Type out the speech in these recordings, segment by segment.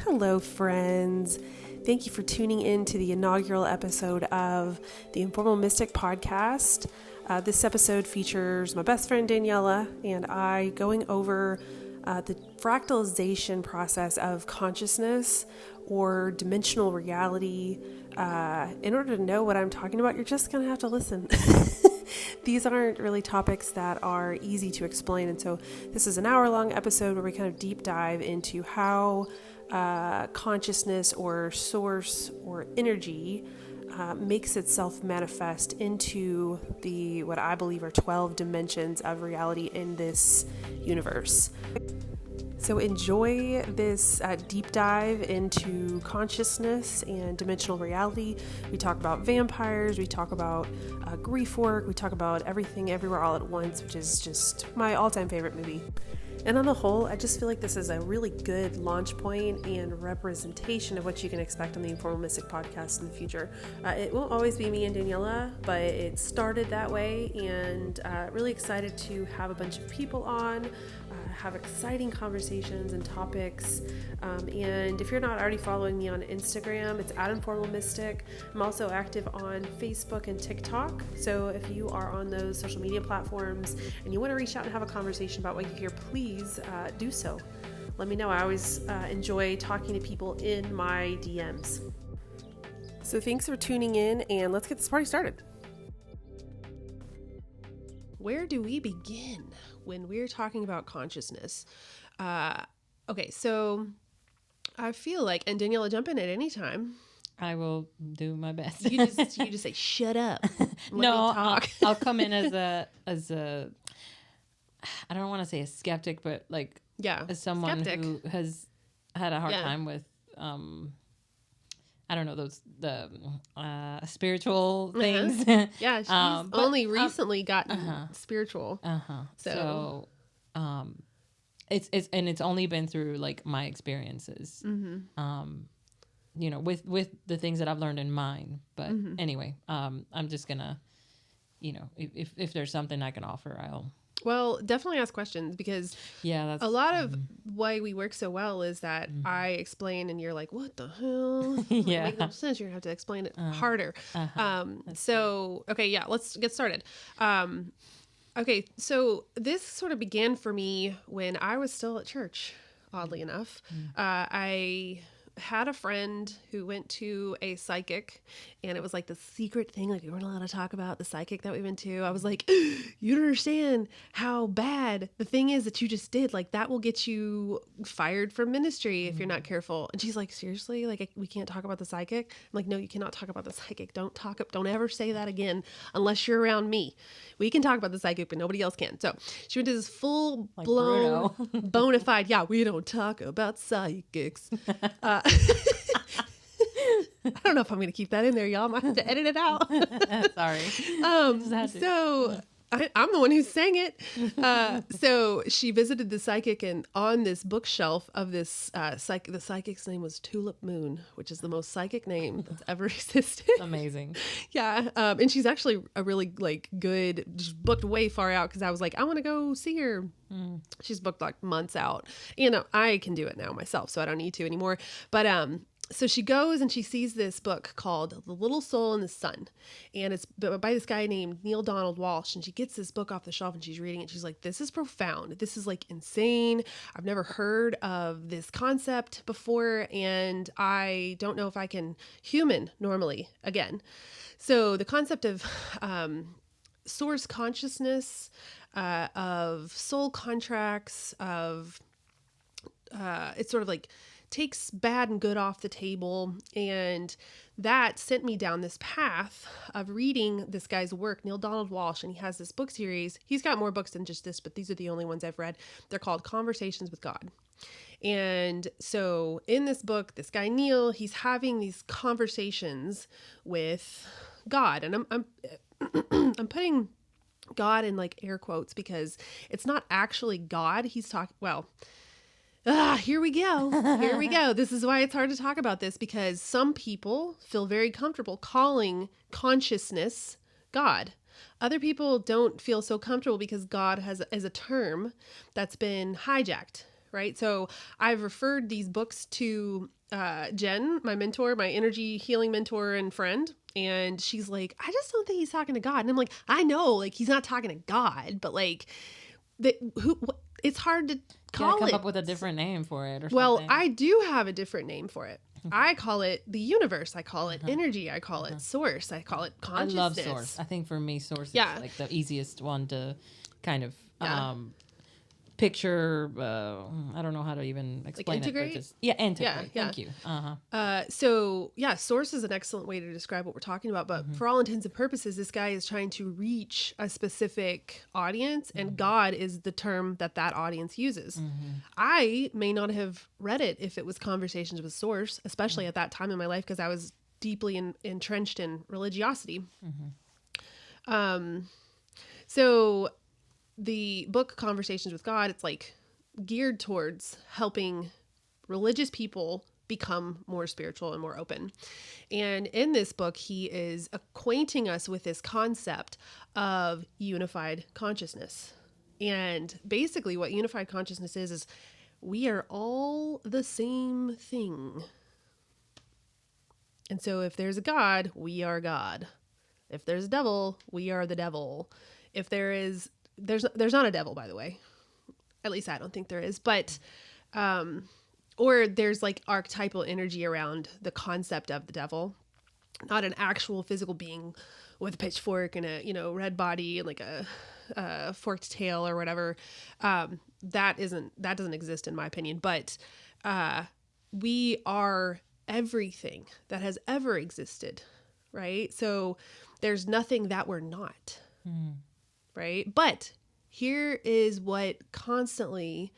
Hello, friends. Thank you for tuning in to the inaugural episode of the Informal Mystic Podcast. This episode features my best friend Daniella and I going over the fractalization process of consciousness or dimensional reality. In order to know what I'm talking about, you're just going to have to listen. These aren't really topics that are easy to explain, and so this is an hour-long episode where we kind of deep dive into how consciousness or source or energy makes itself manifest into the what I believe are 12 dimensions of reality in this universe. So enjoy this deep dive into consciousness and dimensional reality. We talk about vampires, we talk about grief work, we talk about everything everywhere all at once, which is just my all-time favorite movie. And on the whole, I just feel like this is a really good launch point and representation of what you can expect on the Informal Mystic Podcast in the future. It won't always be me and Daniella, but it started that way, and really excited to have a bunch of people on, have exciting conversations and topics. And if you're not already following me on Instagram, it's @InformalMystic. I'm also active on Facebook and TikTok. So if you are on those social media platforms and you want to reach out and have a conversation about what you hear, please do so. Let me know. I always enjoy talking to people in my DMs. So thanks for tuning in, and let's get this party started. Where do we begin when we're talking about consciousness? Okay, so I feel like, and Daniela, jump in at any time. I will do my best. You just say, shut up. No, I'll come in as a, I don't want to say a skeptic, but like, as someone who has had a hard time with, I don't know, the spiritual things. Yeah, she's only recently gotten spiritual. So it's only been through like my experiences. With the things that I've learned in mine. But anyway, I'm just gonna, if there's something I can offer, Well, definitely ask questions, because that's a lot of why we work so well is that I explain and you're like, what the hell? It makes no sense. You're gonna have to explain it harder. Let's get started. Okay, so this sort of began for me when I was still at church, oddly enough. I had a friend who went to a psychic, and it was like the secret thing, like we weren't allowed to talk about the psychic that we went to. I was like, you don't understand how bad the thing is that you just did. Like, that will get you fired from ministry if you're not careful. And she's like, seriously? Like, we can't talk about the psychic? I'm like, no, you cannot talk about the psychic. Don't ever say that again unless you're around me. We can talk about the psychic, but nobody else can. So she went to this full blown bona fide, we don't talk about psychics. I don't know if I'm going to keep that in there, y'all. I might have to edit it out. Sorry. I'm the one who sang it. So she visited the psychic, and on this bookshelf of this the psychic's name was Tulip Moon, which is the most psychic name that's ever existed. Amazing. Yeah. And she's actually a really good, just booked way far out, because I was like, I want to go see her. She's booked like months out. I can do it now myself, so I don't need to anymore. But so she goes and she sees this book called The Little Soul in the Sun, and it's by this guy named Neil Donald Walsh. And she gets this book off the shelf and she's reading it. She's like, this is profound. This is like insane. I've never heard of this concept before, and I don't know if I can human normally again. So the concept of source consciousness, of soul contracts, of it's sort of like takes bad and good off the table. And that sent me down this path of reading this guy's work, Neil Donald Walsh. And he has this book series. He's got more books than just this, but these are the only ones I've read. They're called Conversations with God. And so in this book, this guy, Neil, he's having these conversations with God. And I'm putting God in like air quotes, because it's not actually God. He's talking, here we go. This is why it's hard to talk about this, because some people feel very comfortable calling consciousness God. Other people don't feel so comfortable because God is a term that's been hijacked, right? So I've referred these books to Jen, my mentor, my energy healing mentor and friend. And she's like, I just don't think he's talking to God. And I'm like, I know, like, he's not talking to God, but like, it's hard to call come it. Up with a different name for it or well, something. I do have a different name for it. I call it the universe. I call it energy. I call it source. I call it consciousness. I love source. I think for me, source is like the easiest one to kind of picture. I don't know how to even explain like integrate? it. But just, integrate. Yeah. Thank you. So source is an excellent way to describe what we're talking about. But for all intents and purposes, this guy is trying to reach a specific audience, and God is the term that audience uses. I may not have read it if it was conversations with source, especially at that time in my life, because I was deeply entrenched in religiosity. So the book Conversations with God, it's like geared towards helping religious people become more spiritual and more open. And in this book, he is acquainting us with this concept of unified consciousness. And basically what unified consciousness is we are all the same thing. And so if there's a God, we are God. If there's a devil, we are the devil. If there's not a devil, by the way. At least I don't think there is. But, or there's like archetypal energy around the concept of the devil. Not an actual physical being with a pitchfork and a, red body and like a forked tail or whatever. That doesn't exist in my opinion. But we are everything that has ever existed, right? So there's nothing that we're not. Right? But here is what constantly,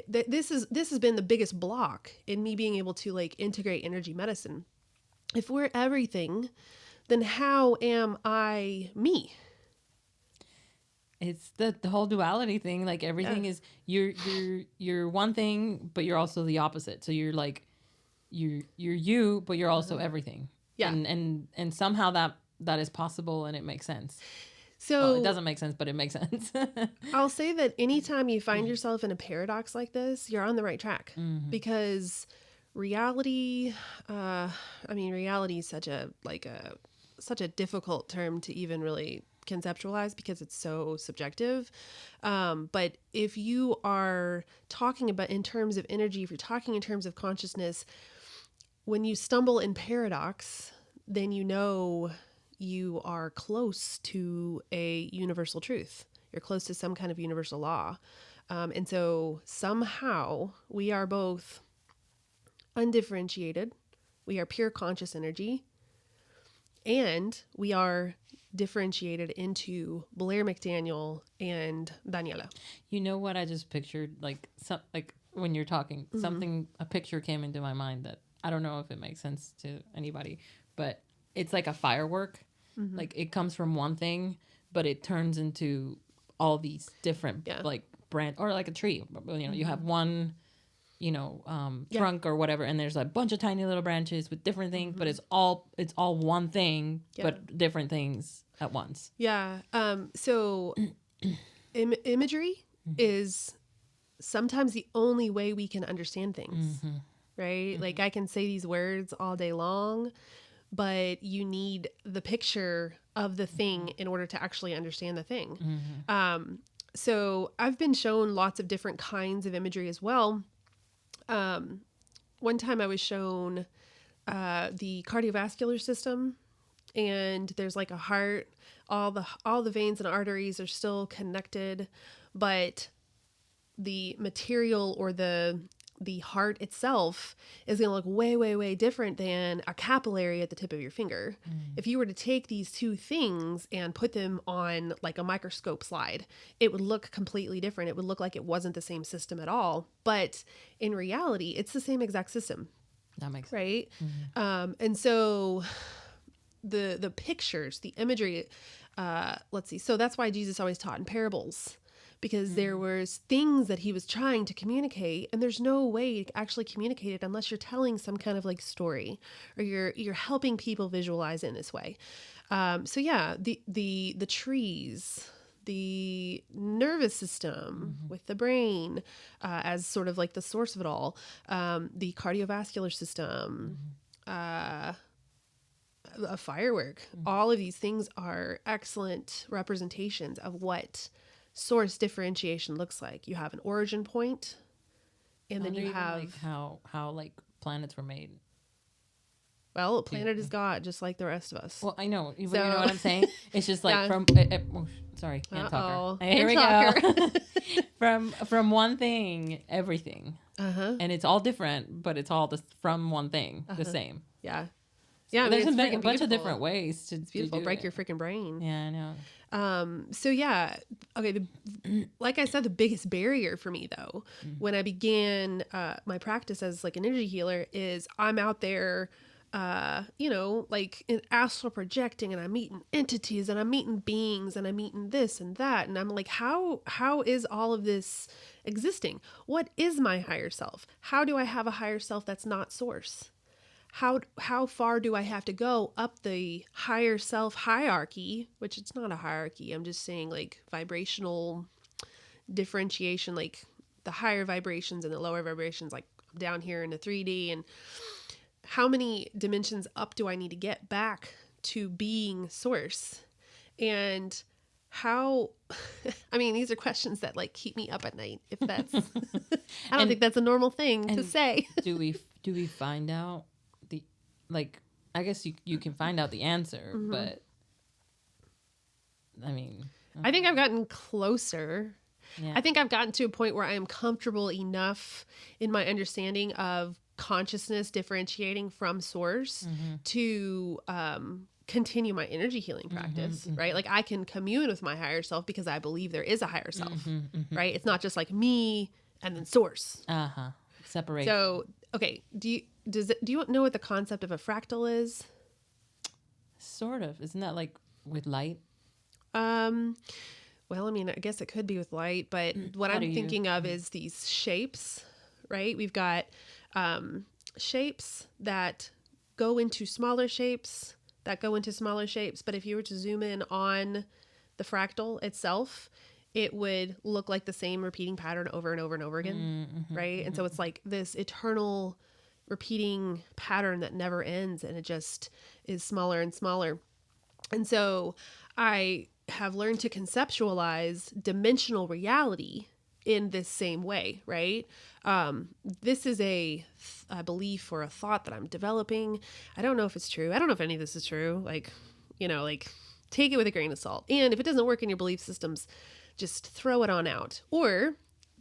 this has been the biggest block in me being able to like integrate energy medicine. If we're everything, then how am I me? It's the whole duality thing. Like everything is you're one thing, but you're also the opposite. So you're like, you're you, but you're also everything. Yeah. And somehow that is possible and it makes sense. So it doesn't make sense, but it makes sense. I'll say that anytime you find yourself in a paradox like this, you're on the right track because reality, reality is such a difficult term to even really conceptualize because it's so subjective. But if you are talking about in terms of energy, if you're talking in terms of consciousness, when you stumble in paradox, then you are close to a universal truth. You're close to some kind of universal law. And so somehow we are both undifferentiated. We are pure conscious energy. And we are differentiated into Blaire McDaniel and Daniella. You know what I just pictured? Like when you're talking, a picture came into my mind that I don't know if it makes sense to anybody, but it's like a firework. Like it comes from one thing, but it turns into all these different like branch or like a tree. You have one, trunk or whatever, and there's a bunch of tiny little branches with different things, but it's all one thing, but different things at once. Yeah. So imagery is sometimes the only way we can understand things, right? Like I can say these words all day long, but you need the picture of the thing in order to actually understand the thing. So I've been shown lots of different kinds of imagery as well. One time I was shown the cardiovascular system, and there's like a heart, all the veins and arteries are still connected, but the material or the heart itself is going to look way, way, way different than a capillary at the tip of your finger. If you were to take these two things and put them on like a microscope slide, it would look completely different. It would look like it wasn't the same system at all. But in reality, it's the same exact system. That makes sense. Right? And so the pictures, the imagery, let's see. So that's why Jesus always taught in parables. Because there was things that he was trying to communicate, and there's no way to actually communicate it unless you're telling some kind of like story, or you're helping people visualize it in this way. So yeah, the trees, the nervous system with the brain as sort of like the source of it all, the cardiovascular system, a firework. All of these things are excellent representations of what source differentiation looks like. You have an origin point, and then you have like how like planets were made. Well, a planet is God, just like the rest of us. Well, I know. You know what I'm saying? It's just like from... sorry, hand talker. Here we go. From one thing, everything. And it's all different, but it's all from one thing, the same. Yeah. Yeah, there's a bunch of different ways to It's beautiful. do Break it. your freaking brain. Yeah, I know. So yeah, okay. Like I said, the biggest barrier for me though, when I began my practice as like an energy healer, is I'm out there, like in astral projecting, and I'm meeting entities, and I'm meeting beings, and I'm meeting this and that, and I'm like, how is all of this existing? What is my higher self? How do I have a higher self that's not source? How far do I have to go up the higher self hierarchy, which it's not a hierarchy. I'm just saying like vibrational differentiation, like the higher vibrations and the lower vibrations, like down here in the 3D, and how many dimensions up do I need to get back to being source? And how, I mean, these are questions that like keep me up at night. If that's, I don't think that's a normal thing to say. do we find out? Like, I guess you can find out the answer, but I mean, I think I've gotten closer. Yeah. I think I've gotten to a point where I am comfortable enough in my understanding of consciousness differentiating from source to continue my energy healing practice, right? Like I can commune with my higher self because I believe there is a higher self, right? It's not just like me and then source. Separate. So, okay, do you know what the concept of a fractal is? Sort of. Isn't that like with light? Well, I mean, I guess it could be with light, but what I'm thinking of is these shapes, right? We've got shapes that go into smaller shapes, but if you were to zoom in on the fractal itself, it would look like the same repeating pattern over and over and over again, right? And so it's like this eternal repeating pattern that never ends, and it just is smaller and smaller. And so I have learned to conceptualize dimensional reality in this same way, right? This is a belief or a thought that I'm developing. I don't know if it's true. I don't know if any of this is true. Like, take it with a grain of salt. And if it doesn't work in your belief systems, just throw it on out, or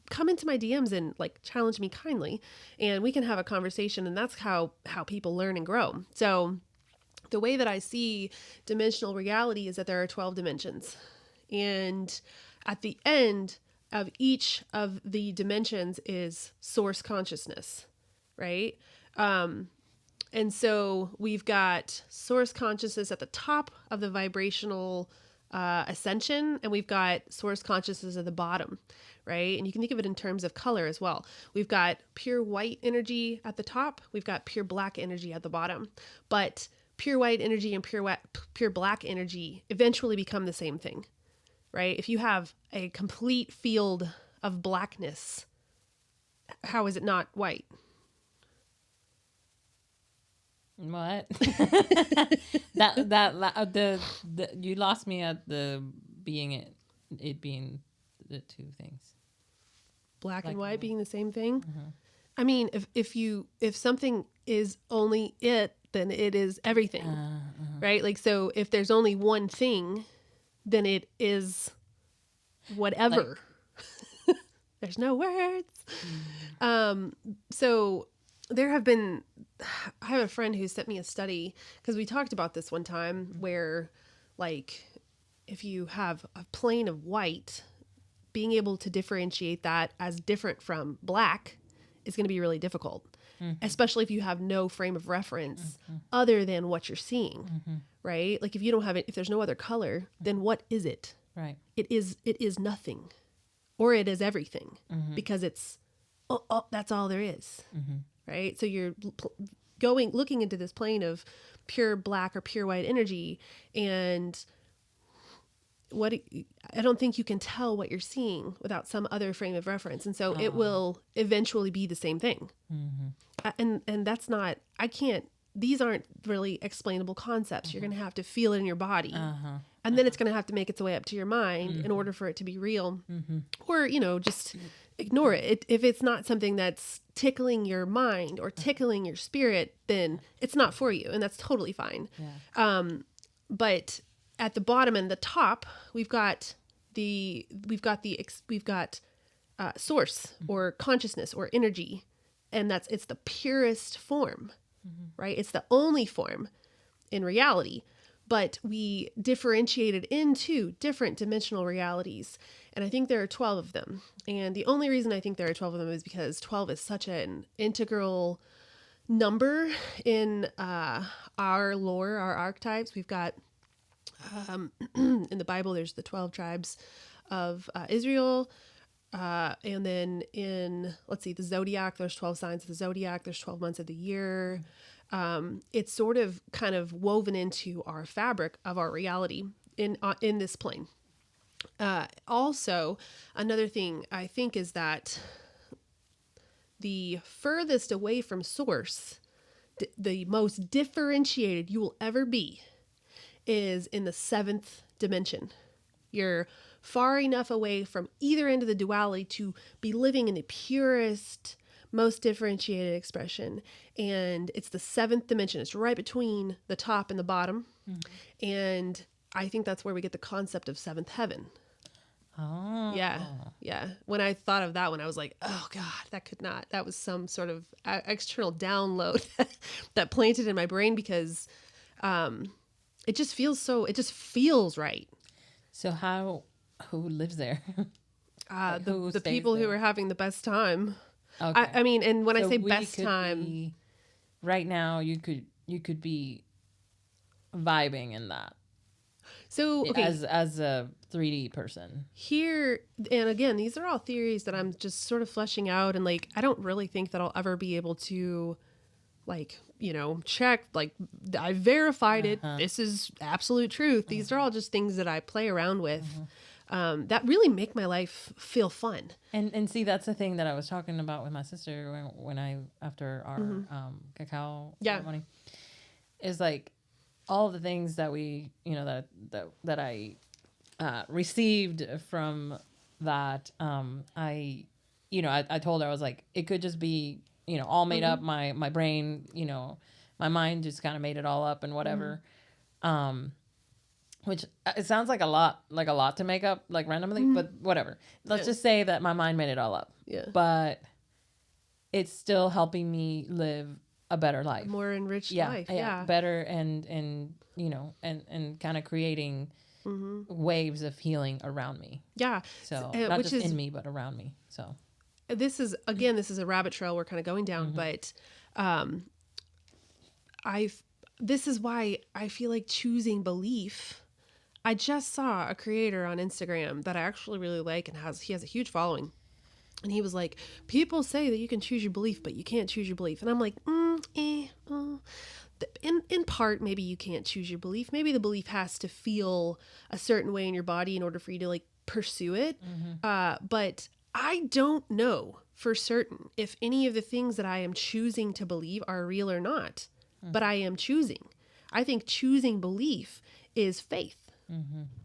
come into my DMs and like challenge me kindly, and we can have a conversation. And that's how people learn and grow. So the way that I see dimensional reality is that there are 12 dimensions, and at the end of each of the dimensions is source consciousness, right? And so we've got source consciousness at the top of the vibrational ascension, and we've got source consciousness at the bottom, right? And you can think of it in terms of color as well. We've got pure white energy at the top. We've got pure black energy at the bottom. But pure white energy and pure black energy eventually become the same thing, right? If you have a complete field of blackness, how is it not white? What? You lost me at the being it being the two things. Black and white being the same thing. I mean, if something is only it, then it is everything, right? Like, so if there's only one thing, then it is whatever. Like, there's no words. So I have a friend who sent me a study, because we talked about this one time, where like if you have a plane of white, being able to differentiate that as different from black is going to be really difficult, especially if you have no frame of reference other than what you're seeing, right? Like if you don't have it, if there's no other color, then what is it? Right. It is nothing, or it is everything, because it's, that's all there is. Right? So you're looking into this plane of pure black or pure white energy, and I don't think you can tell what you're seeing without some other frame of reference. And so it will eventually be the same thing. And that's not, these aren't really explainable concepts. You're going to have to feel it in your body. And then it's going to have to make its way up to your mind in order for it to be real. Or, just ignore it. If it's not something that's tickling your mind or tickling your spirit, then it's not for you. And that's totally fine. But at the bottom and the top, we've got source or consciousness or energy. And it's the purest form, right? It's the only form in reality, but we differentiated into different dimensional realities. And I think there are 12 of them. And the only reason I think there are 12 of them is because 12 is such an integral number in our lore, our archetypes. We've got, in the Bible, there's the 12 tribes of Israel. And then in, the Zodiac, there's 12 signs of the Zodiac. There's 12 months of the year. It's sort of kind of woven into our fabric of our reality in this plane. Also, another thing I think is that the furthest away from source, the most differentiated you will ever be is in the 7th dimension. You're far enough away from either end of the duality to be living in the purest, most differentiated expression. And it's the 7th dimension. It's right between the top and the bottom. And I think that's where we get the concept of 7th heaven. Oh. Yeah. When I thought of that one, I was like, oh God, that was some sort of external download that planted in my brain because it just feels right. So who lives there? The people there? who are having the best time. Okay. I mean, and when I say best time, right now you could be vibing in that. So, okay. As a 3D person. Here, and again, these are all theories that I'm just sort of fleshing out, and I don't really think that I'll ever be able to check, I verified it. This is absolute truth. These are all just things that I play around with. That really make my life feel fun. And see, that's the thing that I was talking about with my sister after our cacao ceremony, is all the things that we, that I received from that. I told her, I was like, it could just be, all made up. My brain, my mind just kind of made it all up and whatever. Which it sounds like a lot to make up randomly, but whatever. Let's just say that my mind made it all up. Yeah. But it's still helping me live a better life, a more enriched life. Yeah. Better and kind of creating waves of healing around me. Yeah. So not just in me, but around me. So this is a rabbit trail we're kind of going down, but this is why I feel like choosing belief. I just saw a creator on Instagram that I actually really like, and he has a huge following. And he was like, people say that you can choose your belief, but you can't choose your belief. And I'm like, in part, maybe you can't choose your belief. Maybe the belief has to feel a certain way in your body in order for you to pursue it. But I don't know for certain if any of the things that I am choosing to believe are real or not. But I am choosing. I think choosing belief is faith.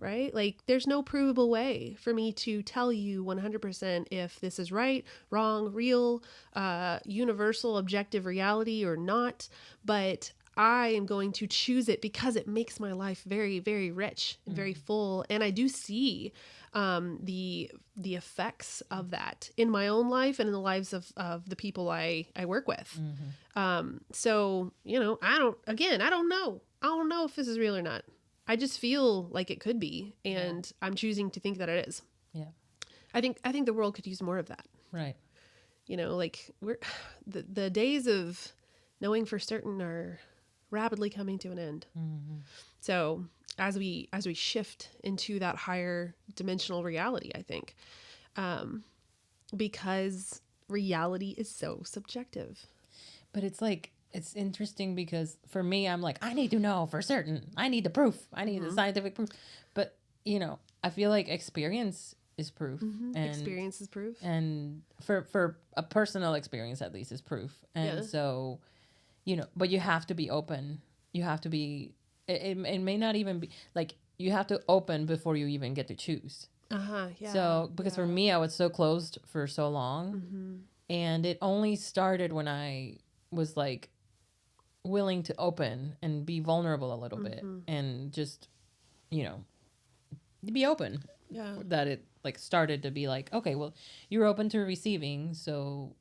Right? There's no provable way for me to tell you 100% if this is right, wrong, real, universal, objective reality or not. But I am going to choose it because it makes my life very, very rich and very full. And I do see the effects of that in my own life and in the lives of the people I work with. So, I don't know. I don't know if this is real or not. I just feel like it could be, and I'm choosing to think that it is. Yeah. I think the world could use more of that. Right. We're the days of knowing for certain are rapidly coming to an end. So as we shift into that higher dimensional reality, I think, because reality is so subjective. But it's interesting because for me, I'm like, I need to know for certain. I need the proof. I need the scientific proof. But, I feel like experience is proof. And Experience is proof. And for a personal experience, at least, is proof. And so, but you have to be open. You have to be, it may not even be, like, you have to open before you even get to choose. Yeah. So, because for me, I was so closed for so long. And it only started when I was, like, willing to open and be vulnerable a little bit. And just, be open. Yeah. That it, like, started to be like, okay, well, you're open to receiving, so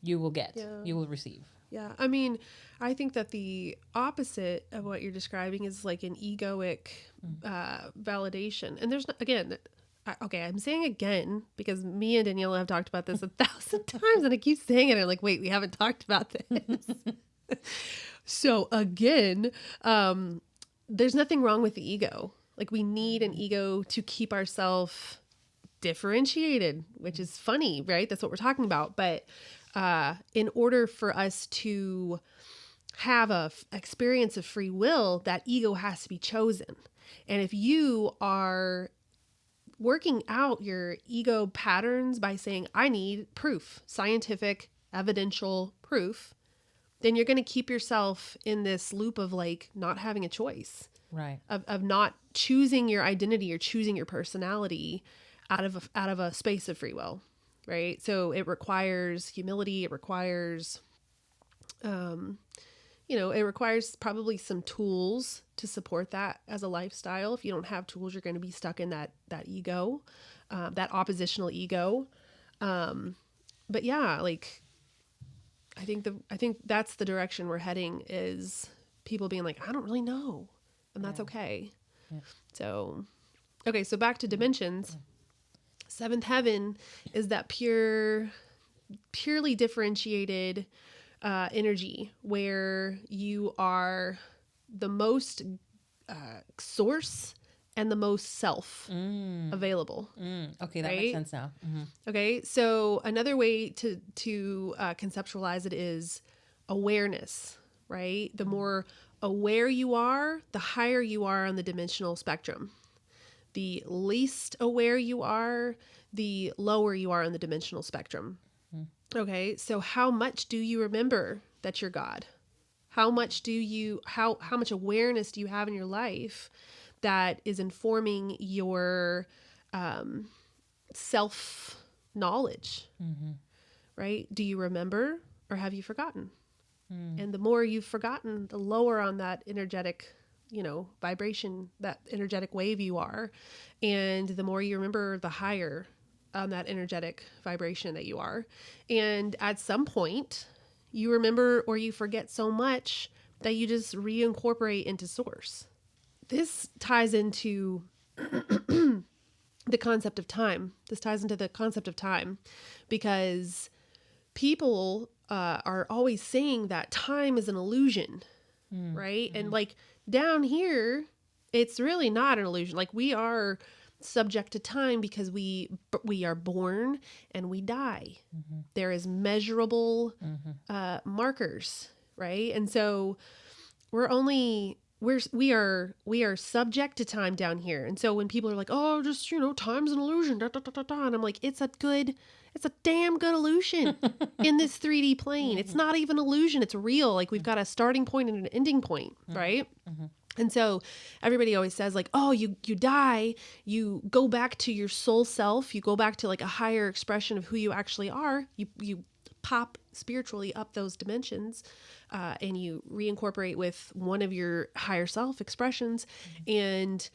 you will get, you will receive. Yeah. I mean, I think that the opposite of what you're describing is like an egoic validation. And there's, again, I'm saying again, because me and Daniella have talked about this 1,000 times, and I keep saying it. And I'm like, wait, we haven't talked about this. So again, there's nothing wrong with the ego. Like, we need an ego to keep ourselves differentiated, which is funny, right? That's what we're talking about. But in order for us to have a experience of free will, that ego has to be chosen. And if you are working out your ego patterns by saying, I need proof, scientific, evidential proof, then you're going to keep yourself in this loop of, like, not having a choice. Right. Of not choosing your identity or choosing your personality out of a space of free will, right? So it requires humility. It requires, it requires probably some tools to support that as a lifestyle. If you don't have tools, you're going to be stuck in that ego, that oppositional ego. But yeah, like, I think that's the direction we're heading, is people being like, I don't really know. And that's okay. Yeah. So, okay. So back to dimensions. Seventh heaven is that purely differentiated energy where you are the most source and the most self available. Okay, that makes sense now. Okay, so another way to conceptualize it is awareness, right? The more aware you are, the higher you are on the dimensional spectrum. The least aware you are, the lower you are on the dimensional spectrum. Okay, so how much do you remember that you're God? How much awareness do you have in your life that is informing your self-knowledge, right? Do you remember, or have you forgotten? And the more you've forgotten, the lower on that energetic, vibration, that energetic wave you are. And the more you remember, the higher on that energetic vibration that you are. And at some point, you remember or you forget so much that you just reincorporate into source. This ties into the concept of time. This ties into the concept of time because people are always saying that time is an illusion, right? And like down here, it's really not an illusion. Like, we are subject to time because we are born and we die. There is measurable markers, right? And so we are subject to time down here. And so when people are like, oh, just, time's an illusion, da, da, da, da, da, and I'm like, it's a damn good illusion in this 3D plane. It's not even illusion. It's real. Like, we've got a starting point and an ending point, right? And so everybody always says, like, oh, you die, you go back to your soul self, you go back to, like, a higher expression of who you actually are. You pop spiritually up those dimensions, and you reincorporate with one of your higher self expressions, and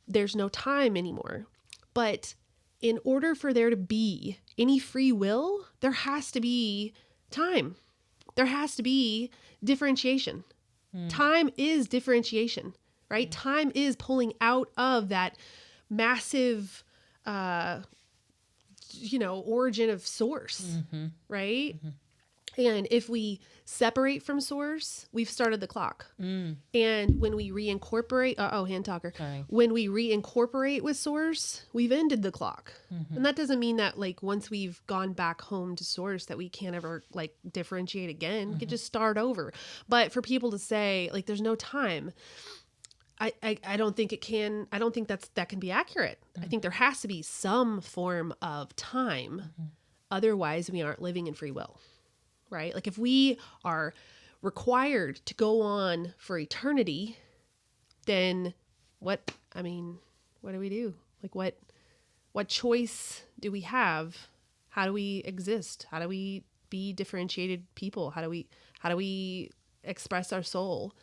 there's no time anymore. But in order for there to be any free will, there has to be time. There has to be differentiation. Time is differentiation, right? Time is pulling out of that massive, origin of source, right? And if we separate from source, we've started the clock. And when we reincorporate, hand talker. Sorry. When we reincorporate with source, we've ended the clock. And that doesn't mean that, like, once we've gone back home to source that we can't ever, like, differentiate again. We can just start over. But for people to say, like, there's no time, I don't think I don't think that can be accurate. I think there has to be some form of time. Otherwise we aren't living in free will, right? Like if we are required to go on for eternity, then what do we do? Like what choice do we have? How do we exist? How do we be differentiated people? How do we express our soul?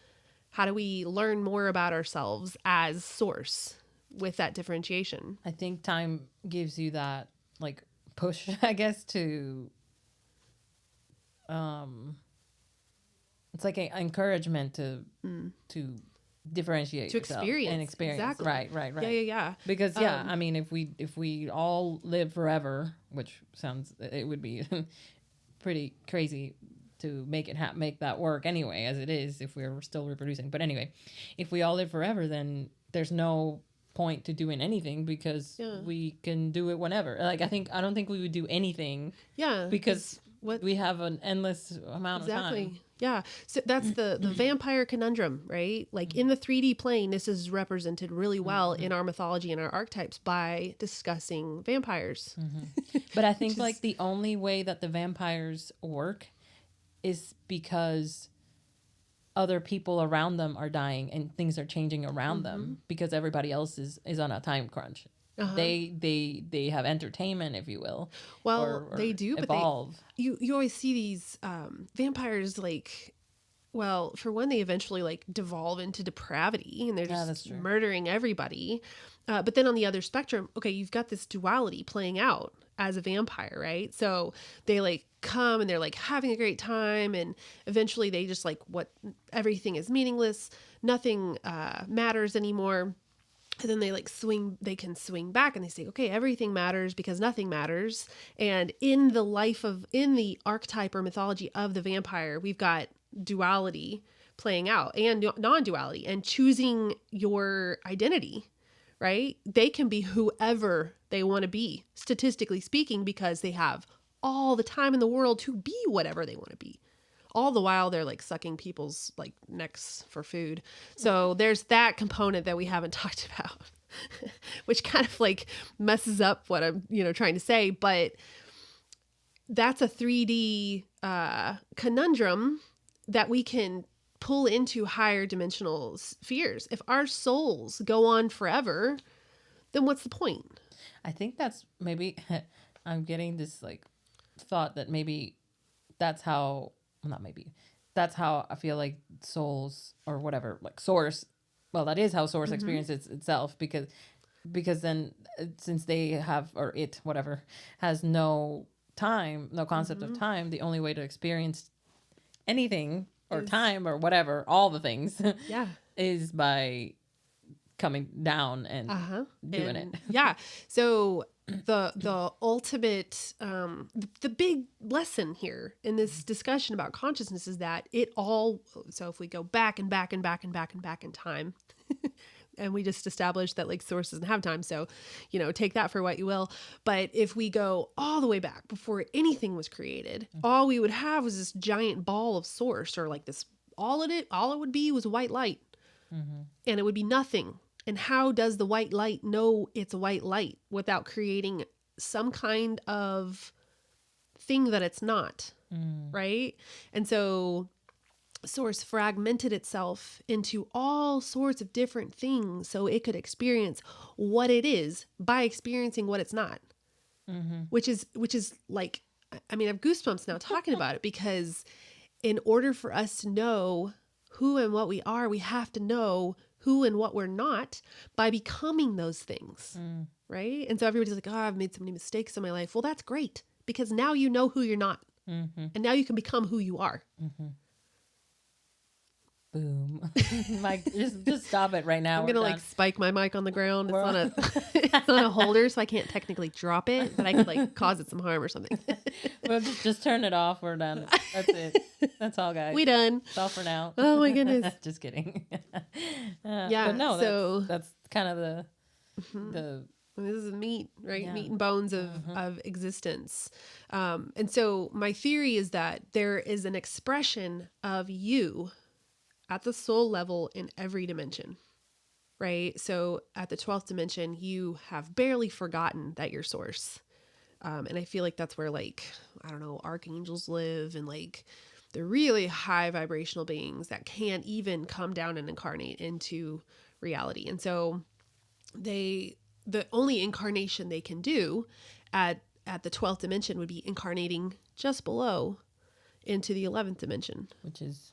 How do we learn more about ourselves as source with that differentiation? I think time gives you that like push, I guess, to it's like an encouragement to differentiate To yourself experience. and experience. Exactly. Right. Yeah. Because I mean, if we all live forever, which sounds, it would be pretty crazy to make it make that work anyway, as it is, if we're still reproducing. But anyway, if we all live forever, then there's no point to doing anything because we can do it whenever. Like I don't think we would do anything. Yeah. Because we have an endless amount of time. Yeah. So that's the vampire conundrum, right? Like in the 3D plane, this is represented really well in our mythology and our archetypes by discussing vampires. But I think like the only way that the vampires work is because other people around them are dying and things are changing around them because everybody else is on a time crunch. They have entertainment, if you will. Well, or they do, evolve. But you always see these vampires like, well, for one, they eventually like devolve into depravity and they're just murdering everybody. But then on the other spectrum, okay, you've got this duality playing out as a vampire, right? So they like come and they're like having a great time and eventually they just like everything is meaningless. Nothing matters anymore. And then they can swing back and they say, okay, everything matters because nothing matters. And in the archetype or mythology of the vampire, we've got duality playing out and non-duality and choosing your identity, right? They can be whoever they want to be, statistically speaking, because they have all the time in the world to be whatever they want to be. All the while they're like sucking people's like necks for food. So there's that component that we haven't talked about, which kind of like messes up what I'm, trying to say. But that's a 3D conundrum that we can pull into higher dimensional spheres. If our souls go on forever, then what's the point? I think that's maybe I'm getting this like thought that maybe that's how. Not maybe. That's how I feel like souls or whatever, like source. Well, that is how source experiences itself because then since they have, or it, whatever, has no time, no concept of time, the only way to experience anything or time or whatever, all the things is by coming down and doing it. Yeah. So the ultimate, the big lesson here in this discussion about consciousness is that so if we go back and back and back and back and back in time, and we just established that like source doesn't have time. So, take that for what you will. But if we go all the way back before anything was created, all we would have was this giant ball of source or like this, all it would be was white light and it would be nothing. And how does the white light know it's a white light without creating some kind of thing that it's not, right? And so source fragmented itself into all sorts of different things so it could experience what it is by experiencing what it's not, which is like, I mean, I have goosebumps now talking about it because in order for us to know who and what we are, we have to know who and what we're not by becoming those things, right? And so everybody's like, oh, I've made so many mistakes in my life. Well, that's great because now you know who you're not. And now you can become who you are. Boom. Mike, just stop it right now. I'm going to like spike my mic on the ground. It's on a holder, so I can't technically drop it, but I could like cause it some harm or something. Well, just turn it off. We're done. That's it. That's all, guys. We done. That's all for now. Oh my goodness. Just kidding. Yeah. But no, so that's kind of the this is meat, right? Yeah. Meat and bones of existence. And so my theory is that there is an expression of you at the soul level in every dimension. right? So at the 12th dimension, you have barely forgotten that you're source. And I feel like that's where, like, I don't know, archangels live, and like the really high vibrational beings that can't even come down and incarnate into reality. And so the only incarnation they can do at the 12th dimension would be incarnating just below into the 11th dimension. Which is,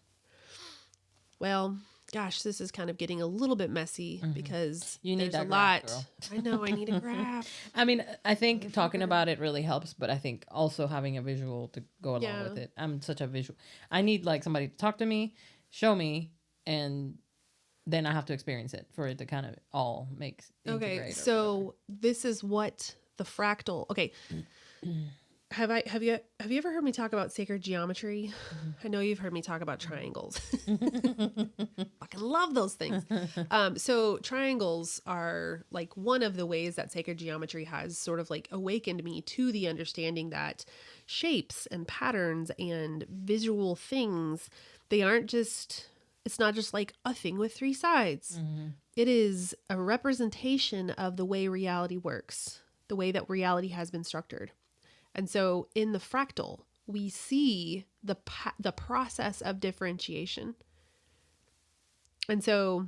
well, gosh, this is kind of getting a little bit messy because you need there's that a graph, lot. girl. I know, I need a graph. I mean, I think talking about it really helps, but I think also having a visual to go along with it. I'm such a visual. I need like somebody to talk to me, show me, and then I have to experience it for it to kind of all make Okay, so this is what the fractal. Okay, have you ever heard me talk about sacred geometry? I know you've heard me talk about triangles. Fucking love those things. So triangles are like one of the ways that sacred geometry has sort of like awakened me to the understanding that shapes and patterns and visual things, they aren't just, it's not just like a thing with three sides. It is a representation of the way reality works, the way that reality has been structured. And so in the fractal, we see the process of differentiation. And so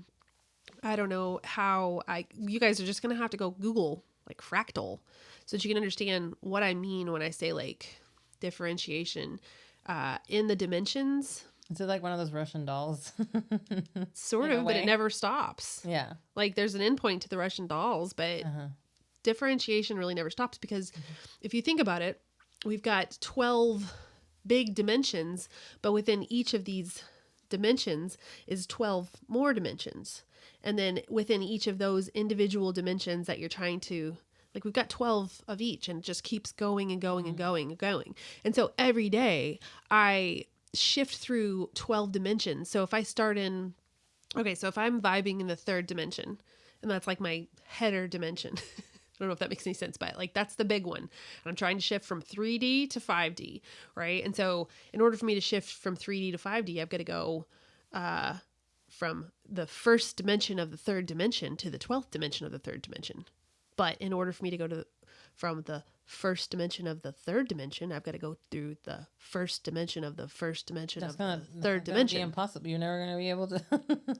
I don't know how you guys are just going to have to go Google like fractal so that you can understand what I mean when I say like differentiation in the dimensions. Is it like one of those Russian dolls? Sort of, but it never stops. Yeah. Like there's an endpoint to the Russian dolls, but differentiation really never stops because if you think about it, we've got 12 big dimensions, but within each of these dimensions is 12 more dimensions. And then within each of those individual dimensions that you're trying to, like we've got 12 of each, and it just keeps going and going and going and going. And so every day I shift through 12 dimensions. So if I start in, okay, so if I'm vibing in the third dimension, and that's like my header dimension, I don't know if that makes any sense, but like that's the big one. And I'm trying to shift from 3D to 5D, right? And so in order for me to shift from 3D to 5D, I've got to go from the first dimension of the third dimension to the 12th dimension of the third dimension. But in order for me to go from the first dimension of the third dimension, I've got to go through the first dimension of the first dimension of the third dimension. Be impossible. You're never going to be able to.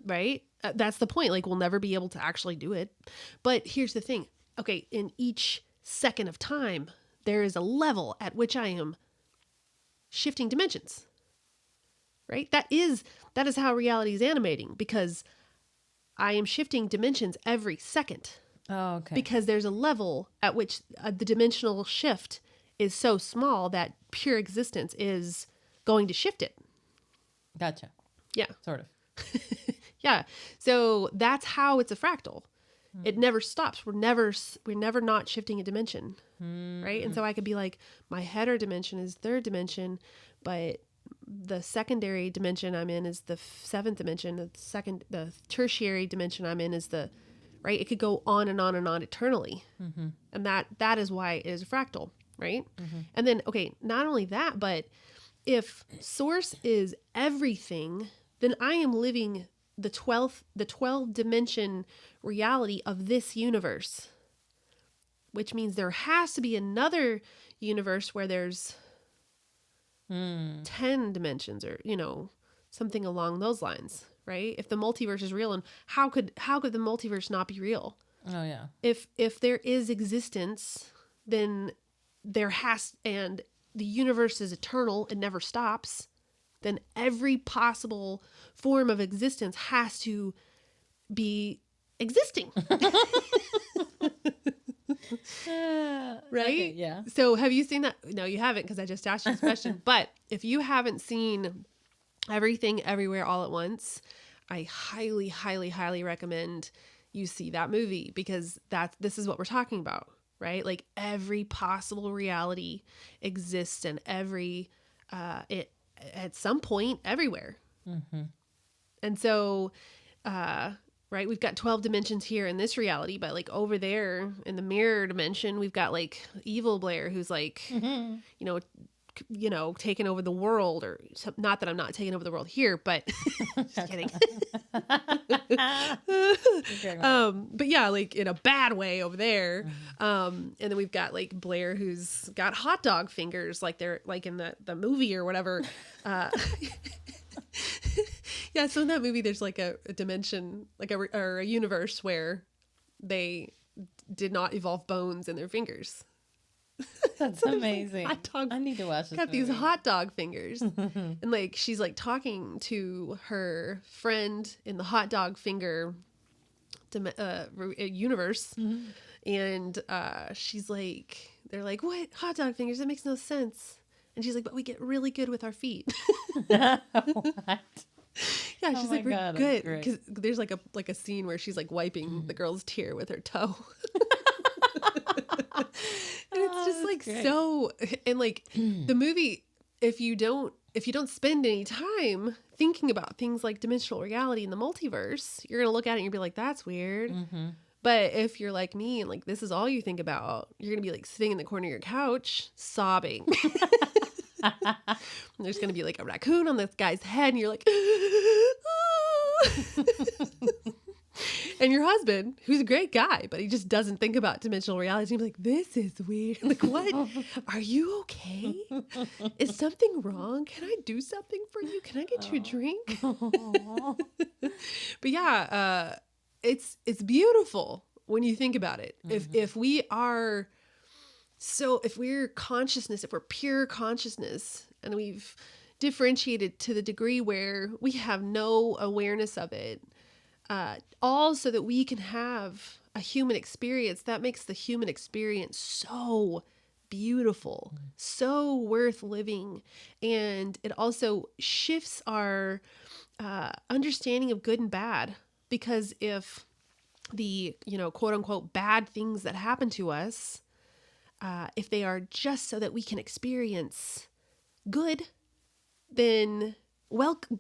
Right? That's the point. Like we'll never be able to actually do it. But here's the thing. Okay, in each second of time, there is a level at which I am shifting dimensions. Right? That is how reality is animating, because I am shifting dimensions every second. Oh, okay. Because there's a level at which the dimensional shift is so small that pure existence is going to shift it. Gotcha. Yeah. Sort of. Yeah. So that's how it's a fractal. It never stops. We're never not shifting a dimension, right? And so I could be like, my header dimension is third dimension, but the secondary dimension I'm in is the seventh dimension. The tertiary dimension I'm in is the, right? It could go on and on and on eternally, and that is why it is a fractal, right? And then, okay, not only that, but if source is everything, then I am living the 12 dimension reality of this universe, which means there has to be another universe where there's 10 dimensions, or something along those lines, right? If the multiverse is real, and how could the multiverse not be real? Oh yeah. If there is existence, then there has, and the universe is eternal, it never stops, then every possible form of existence has to be existing. Right? Okay, yeah. So have you seen that? No, you haven't, because I just asked you this question. But if you haven't seen Everything Everywhere All at Once, I highly, highly, highly recommend you see that movie, because this is what we're talking about, right? Like every possible reality exists, and every at some point everywhere. And so right, we've got 12 dimensions here in this reality, but like over there in the mirror dimension, we've got like evil Blaire, who's like taken over the world, or not that I'm not taking over the world here, but just kidding. But yeah, like in a bad way over there. And then we've got like Blaire, who's got hot dog fingers, like they're like in the movie or whatever. Yeah. So in that movie, there's like a dimension, like a universe where they did not evolve bones in their fingers. That's amazing. Hot dog, I need to watch this got movie. these hot dog fingers. And like she's like talking to her friend in the hot dog finger universe. And she's like, they're like, what? Hot dog fingers? That makes no sense. And she's like, but we get really good with our feet. What? Yeah, she's like, we're God, good. Because there's like a scene where she's like wiping the girl's tear with her toe. And it's just like great. so, and like the movie, if you don't spend any time thinking about things like dimensional reality and the multiverse, you're gonna look at it and you'll be like, that's weird. But if you're like me and like this is all you think about, you're gonna be like sitting in the corner of your couch sobbing. And there's gonna be like a raccoon on this guy's head, and you're like, and your husband, who's a great guy, but he just doesn't think about dimensional reality. He's like, this is weird. Like, what? Are you okay? Is something wrong? Can I do something for you? Can I get you a drink? But yeah, it's beautiful when you think about it. If we're consciousness, if we're pure consciousness, and we've differentiated to the degree where we have no awareness of it, all so that we can have a human experience, that makes the human experience so beautiful, so worth living. And it also shifts our understanding of good and bad, because if the, quote unquote, bad things that happen to us, if they are just so that we can experience good, then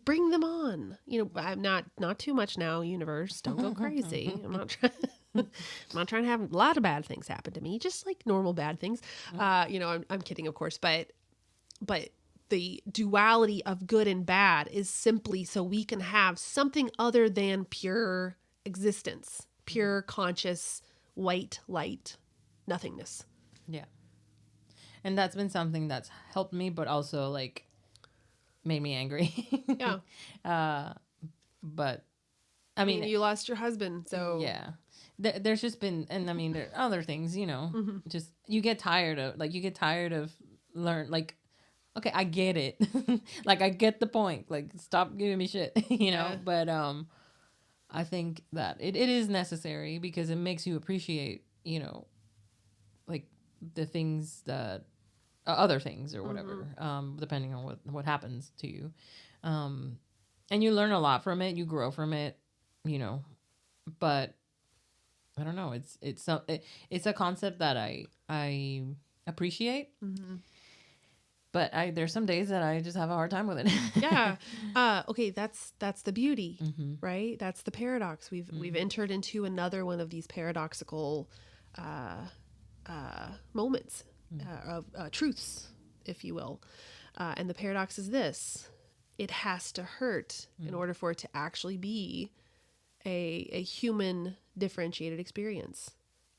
bring them on. I'm not too much now, universe. Don't go crazy. I'm not trying to have a lot of bad things happen to me, just like normal bad things. I'm kidding, of course, but the duality of good and bad is simply so we can have something other than pure existence, pure conscious white light nothingness. Yeah. And that's been something that's helped me, but also like made me angry. Yeah. But I mean, you lost your husband, so yeah, there's just been, and I mean, there are other things, just you get tired of like, okay, I get it. Like, I get the point. Like, stop giving me shit, Yeah. But I think that it is necessary because it makes you appreciate, like the things that other things or whatever, depending on what happens to you. And you learn a lot from it. You grow from it, but I don't know. It's a concept that I appreciate. But there's some days that I just have a hard time with it. Yeah. Okay. That's the beauty, right? That's the paradox. We've entered into another one of these paradoxical moments of truths, if you will. And the paradox is this: it has to hurt in order for it to actually be a human differentiated experience.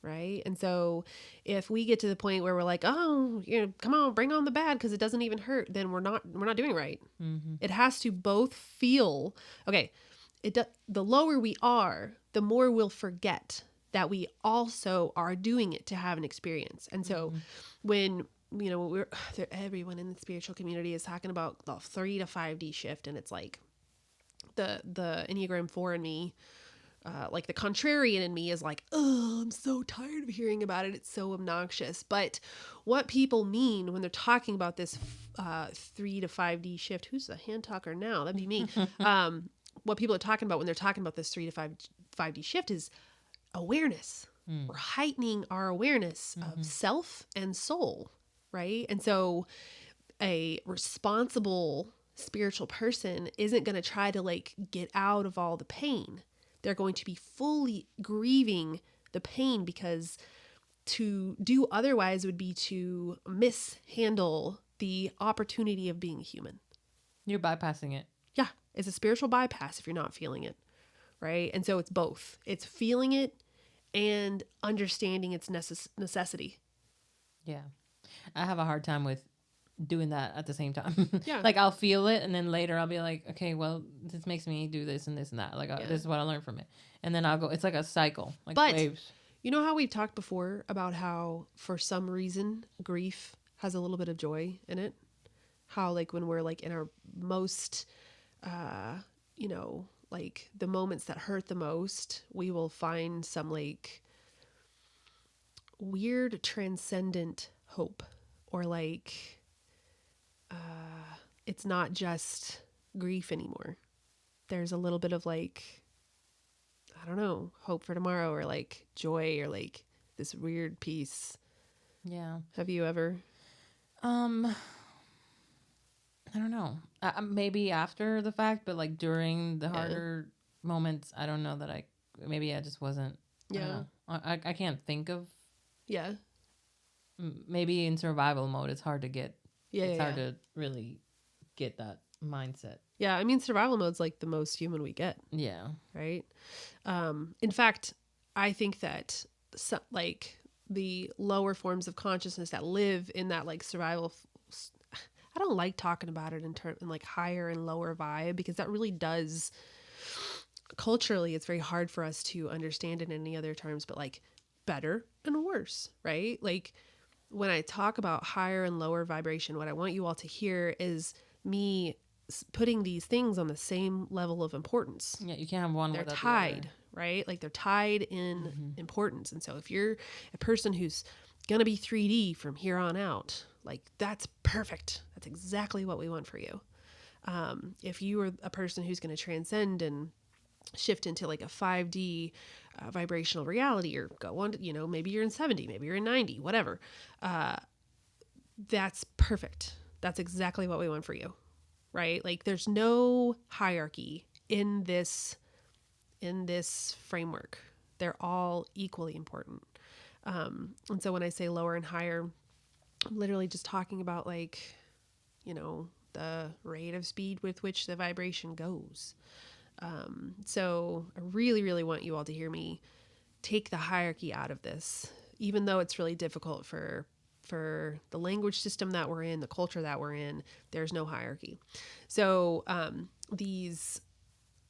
Right. And so if we get to the point where we're like, oh, come on, bring on the bad because it doesn't even hurt, then we're not doing right. It has to both feel, okay, the lower we are, the more we'll forget that we also are doing it to have an experience. And so when, everyone in the spiritual community is talking about the 3 to 5D shift, and it's like the Enneagram 4 in me, like the contrarian in me is like, oh, I'm so tired of hearing about it. It's so obnoxious. But what people mean when they're talking about this 3 to 5D shift, who's the hand talker now? That'd be me. What people are talking about when they're talking about this 3 to 5D shift is awareness. We're heightening our awareness of self and soul, right? And so a responsible spiritual person isn't going to try to like get out of all the pain. They're going to be fully grieving the pain, because to do otherwise would be to mishandle the opportunity of being human. You're bypassing it. Yeah. It's a spiritual bypass if you're not feeling it. Right. And so it's both. It's feeling it and understanding its necessity. Yeah. I have a hard time with doing that at the same time. Yeah. Like I'll feel it and then later I'll be like, okay, well, this makes me do this and this and that. Like this is what I learned from it. And then I'll go, it's like a cycle, like waves. You know how we've talked before about how for some reason grief has a little bit of joy in it? How like when we're like in our most, you know, like the moments that hurt the most, we will find some like weird transcendent hope, or like it's not just grief anymore. There's a little bit of like, I don't know, hope for tomorrow, or like joy, or like this weird peace. Yeah. Have you ever? I don't know. Maybe after the fact, but like during the harder moments, I don't know that maybe I just wasn't. Yeah. I can't think of. Yeah. Maybe in survival mode, it's hard to get. Yeah. It's hard to really get that mindset. Yeah. I mean, survival mode's like the most human we get. Yeah. Right. In fact, I think that like the lower forms of consciousness that live in that like survival. I don't like talking about it in like higher and lower vibe, because that really does culturally, it's very hard for us to understand in any other terms, but like better and worse, right? Like when I talk about higher and lower vibration, what I want you all to hear is me putting these things on the same level of importance. Yeah, you can't have one they're without tied, the other. Right? Like they're tied in importance. And so if you're a person who's going to be 3D from here on out, like that's perfect. That's exactly what we want for you. If you are a person who's going to transcend and shift into like a 5D vibrational reality, or go on, you know, maybe you're in 70, maybe you're in 90, whatever. That's perfect. That's exactly what we want for you. Right? Like there's no hierarchy in this framework. They're all equally important. And so when I say lower and higher, I'm literally just talking about like, you know, the rate of speed with which the vibration goes. So I really, really want you all to hear me take the hierarchy out of this, even though it's really difficult for the language system that we're in, the culture that we're in. There's no hierarchy. So these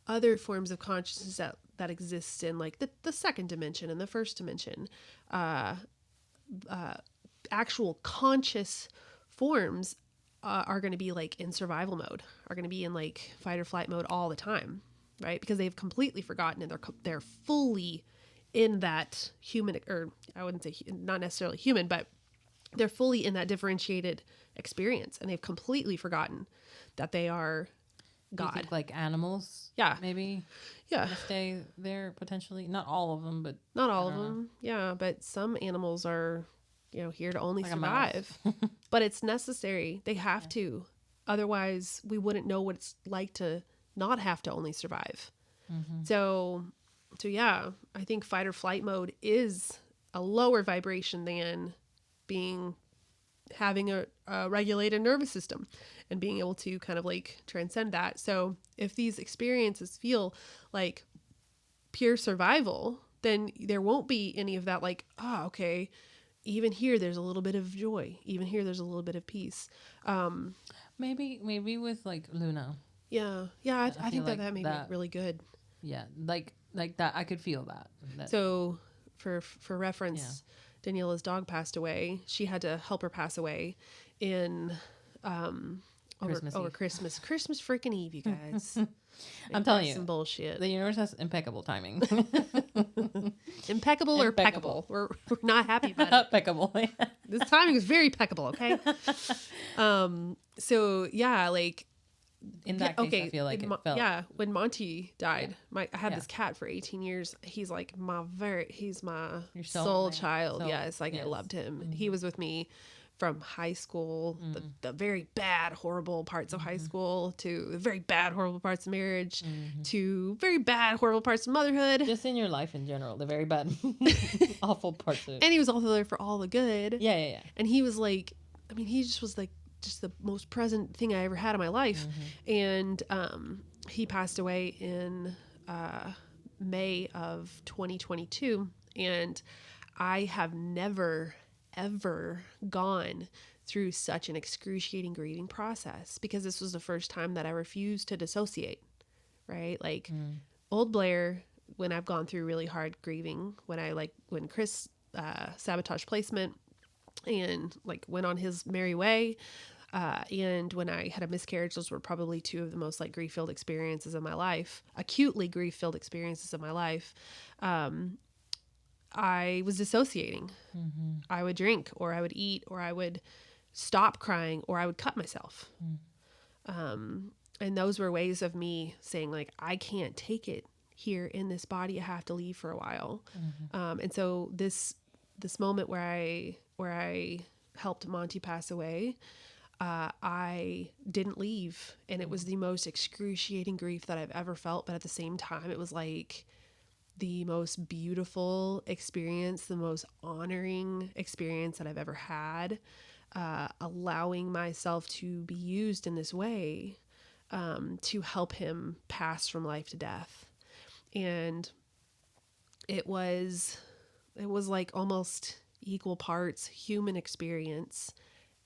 other forms of consciousness that exist in like the second dimension and the first dimension, actual conscious forms are going to be like in survival mode, are going to be in like fight or flight mode all the time, right? Because they've completely forgotten, and they're fully in that human, or I wouldn't say not necessarily human, but they're fully in that differentiated experience, and they've completely forgotten that they are God. You think like animals? Yeah. Maybe. Yeah. Stay there potentially. Not all of them, but. Not all of them. Yeah. But some animals are, you know, here to only like survive. But it's necessary. They have to. Otherwise, we wouldn't know what it's like to not have to only survive. Mm-hmm. So yeah, I think fight or flight mode is a lower vibration than having a regulated nervous system and being able to kind of like transcend that. So if these experiences feel like pure survival, then there won't be any of that like, okay, even here there's a little bit of joy, even here there's a little bit of peace. Maybe with like Luna. Yeah. I think like that may be really good. Yeah, like that. I could feel that. So for reference, Daniella's dog passed away. She had to help her pass away in over Christmas. Christmas freaking Eve, you guys. I'm telling you, some bullshit. The universe has impeccable timing. Impeccable or peccable? We're not happy about it. Peccable. Yeah. This timing is very peccable. Okay. So yeah, like. In that case, I feel like it felt. Yeah, when Monty died, I had this cat for 18 years. He's like he's my soul child. Yeah, it's like I loved him. Mm-hmm. He was with me from high school, the very bad, horrible parts of high school, to the very bad, horrible parts of marriage, to very bad, horrible parts of motherhood. Just in your life in general, the very bad, awful parts of it. And he was also there for all the good. Yeah. And he was like, I mean, he just was like just the most present thing I ever had in my life. And he passed away in May of 2022. And I have never, ever gone through such an excruciating grieving process, because this was the first time that I refused to dissociate, right? Like old Blaire, when I've gone through really hard grieving, when Chris sabotaged placement and like went on his merry way, and when I had a miscarriage, those were probably two of the most like grief-filled experiences of my life, acutely grief-filled experiences of my life. I was dissociating. I would drink, or I would eat, or I would stop crying, or I would cut myself. And those were ways of me saying like, I can't take it here in this body. I have to leave for a while. And so this moment where I helped Monty pass away, I didn't leave, and it was the most excruciating grief that I've ever felt. But at the same time, it was like the most beautiful experience, the most honoring experience that I've ever had, allowing myself to be used in this way, to help him pass from life to death. And it was like almost equal parts human experience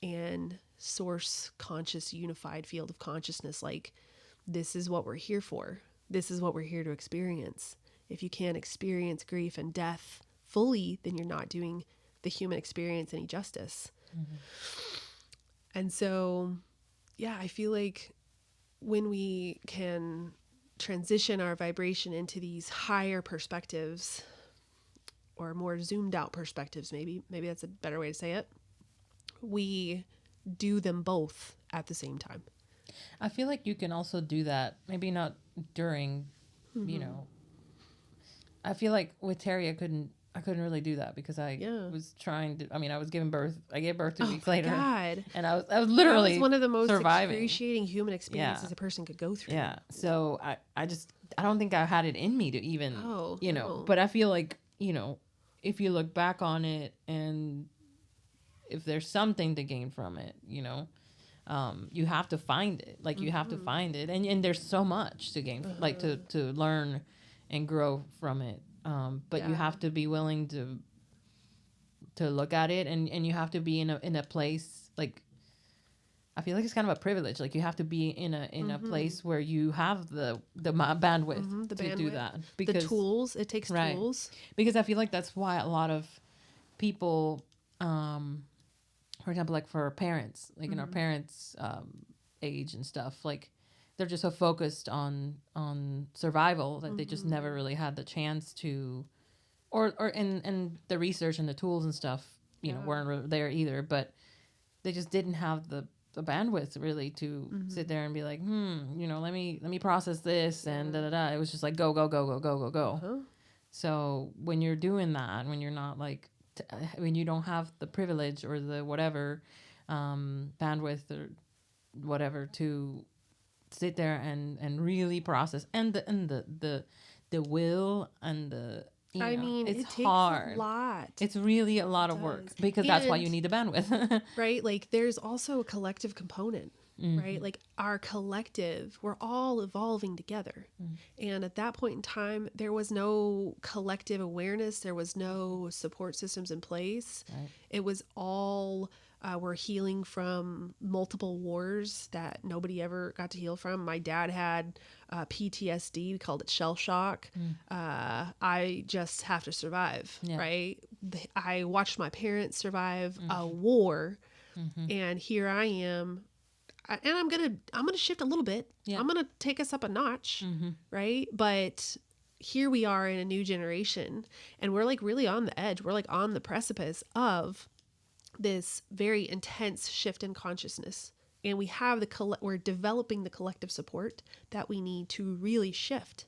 and source conscious unified field of consciousness. Like, this is what we're here for. This is what we're here to experience. If you can't experience grief and death fully, then you're not doing the human experience any justice. And so, yeah, I feel like when we can transition our vibration into these higher perspectives, or more zoomed out perspectives, maybe that's a better way to say it, we do them both at the same time. I feel like you can also do that, maybe not during, you know, I feel like with Terry, I couldn't really do that because I was trying to, I was giving birth. I gave birth 2 weeks later. God. And I was literally that was one of the most surviving. excruciating human experiences a person could go through. Yeah. So I don't think I had it in me to even, know, but I feel like, if you look back on it and if there's something to gain from it, you have to find it. Like you have to find it. And there's so much to gain, like to learn and grow from it. But you have to be willing to look at it, and you have to be in a place, like, I feel like it's kind of a privilege. Like you have to be in a place where you have the bandwidth to do that. Because the tools, it takes tools. Because I feel like that's why a lot of people, for example, like for our parents, like in our parents' age and stuff, like they're just so focused on survival that they just never really had the chance to, and the research and the tools and stuff, weren't there either. But they just didn't have the bandwidth really to sit there and be like, let me process this and da da da. It was just like go. So when you're doing that, when you're not like, when you don't have the privilege or the whatever bandwidth or whatever to sit there and really process, and the will and the it's it takes hard. A lot. It's really a lot of work, because that's why you need the bandwidth. Right? Like there's also a collective component, right? Like our collective, we're all evolving together. And at that point in time, there was no collective awareness. There was no support systems in place. Right. It was all, we're healing from multiple wars that nobody ever got to heal from. My dad had PTSD. We called it shell shock. I just have to survive, right? I watched my parents survive a war, and here I am, and I'm gonna shift a little bit. I'm gonna take us up a notch, right? But here we are in a new generation, and we're like really on the edge. We're like on the precipice of this very intense shift in consciousness, and we have we're developing the collective support that we need to really shift.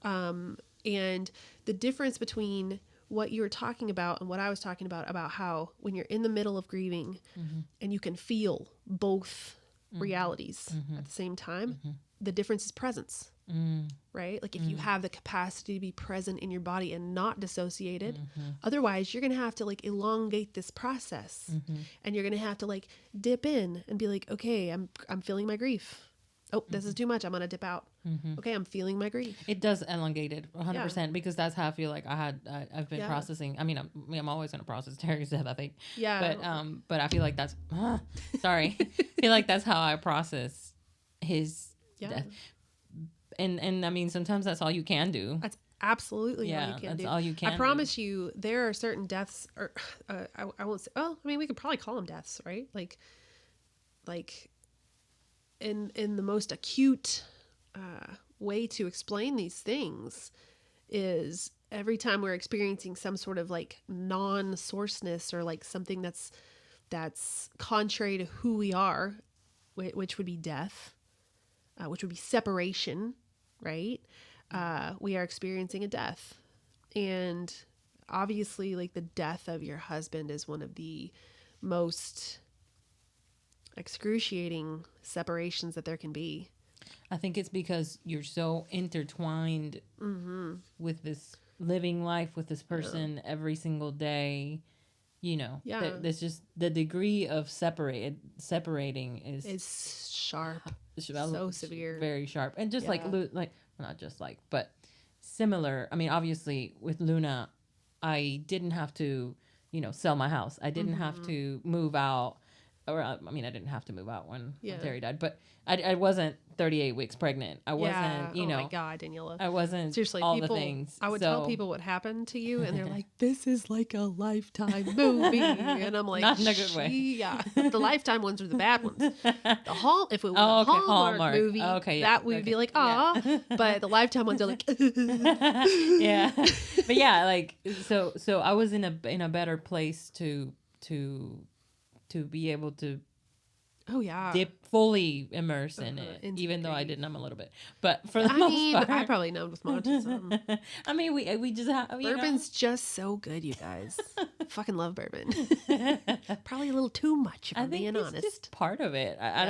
And the difference between what you were talking about and what I was talking about how when you're in the middle of grieving and you can feel both realities at the same time, the difference is presence. right? Like if you have the capacity to be present in your body and not dissociated, otherwise you're going to have to like elongate this process, and you're going to have to like dip in and be like, okay, I'm feeling my grief. Oh, this is too much. I'm going to dip out. Okay, I'm feeling my grief. It does elongate it 100% because that's how I feel like I've been processing. I mean, I'm always going to process Terry's death, I think. Yeah. But I feel like that's, sorry. I feel like that's how I process his death. And I mean, sometimes that's all you can do. That's absolutely all you can do. That's all you can I promise you, there are certain deaths, or I won't say, well, I mean, we could probably call them deaths, right? Like in the most acute way to explain these things is every time we're experiencing some sort of like non-sourceness or like something that's contrary to who we are, which would be death, which would be separation, right? We are experiencing a death. And obviously, like the death of your husband is one of the most excruciating separations that there can be. I think it's because you're so intertwined with this living life with this person every single day. You know, there's just the degree of separating is sharp, so severe, very sharp, and just like not just like, but similar. I mean, obviously with Luna, I didn't have to, sell my house. I didn't have to move out. Or, I mean, I didn't have to move out when Terry died, but I wasn't 38 weeks pregnant. I wasn't, oh my God, Daniella. I wasn't seriously all the things. I would tell people what happened to you, and they're like, "This is like a Lifetime movie," and I'm like, not in a good way. Yeah, the Lifetime ones are the bad ones. If it was a Hallmark movie, that would be like, "Ah," but the Lifetime ones are like, yeah, but yeah, like so I was in a better place to be able to dip fully immerse in it, even though I did numb a little bit, but for the most part I probably numbed with much. I mean, we just have bourbon's just so good, you guys. Fucking love bourbon. Probably a little too much, if I'm being honest. It's just part of it. I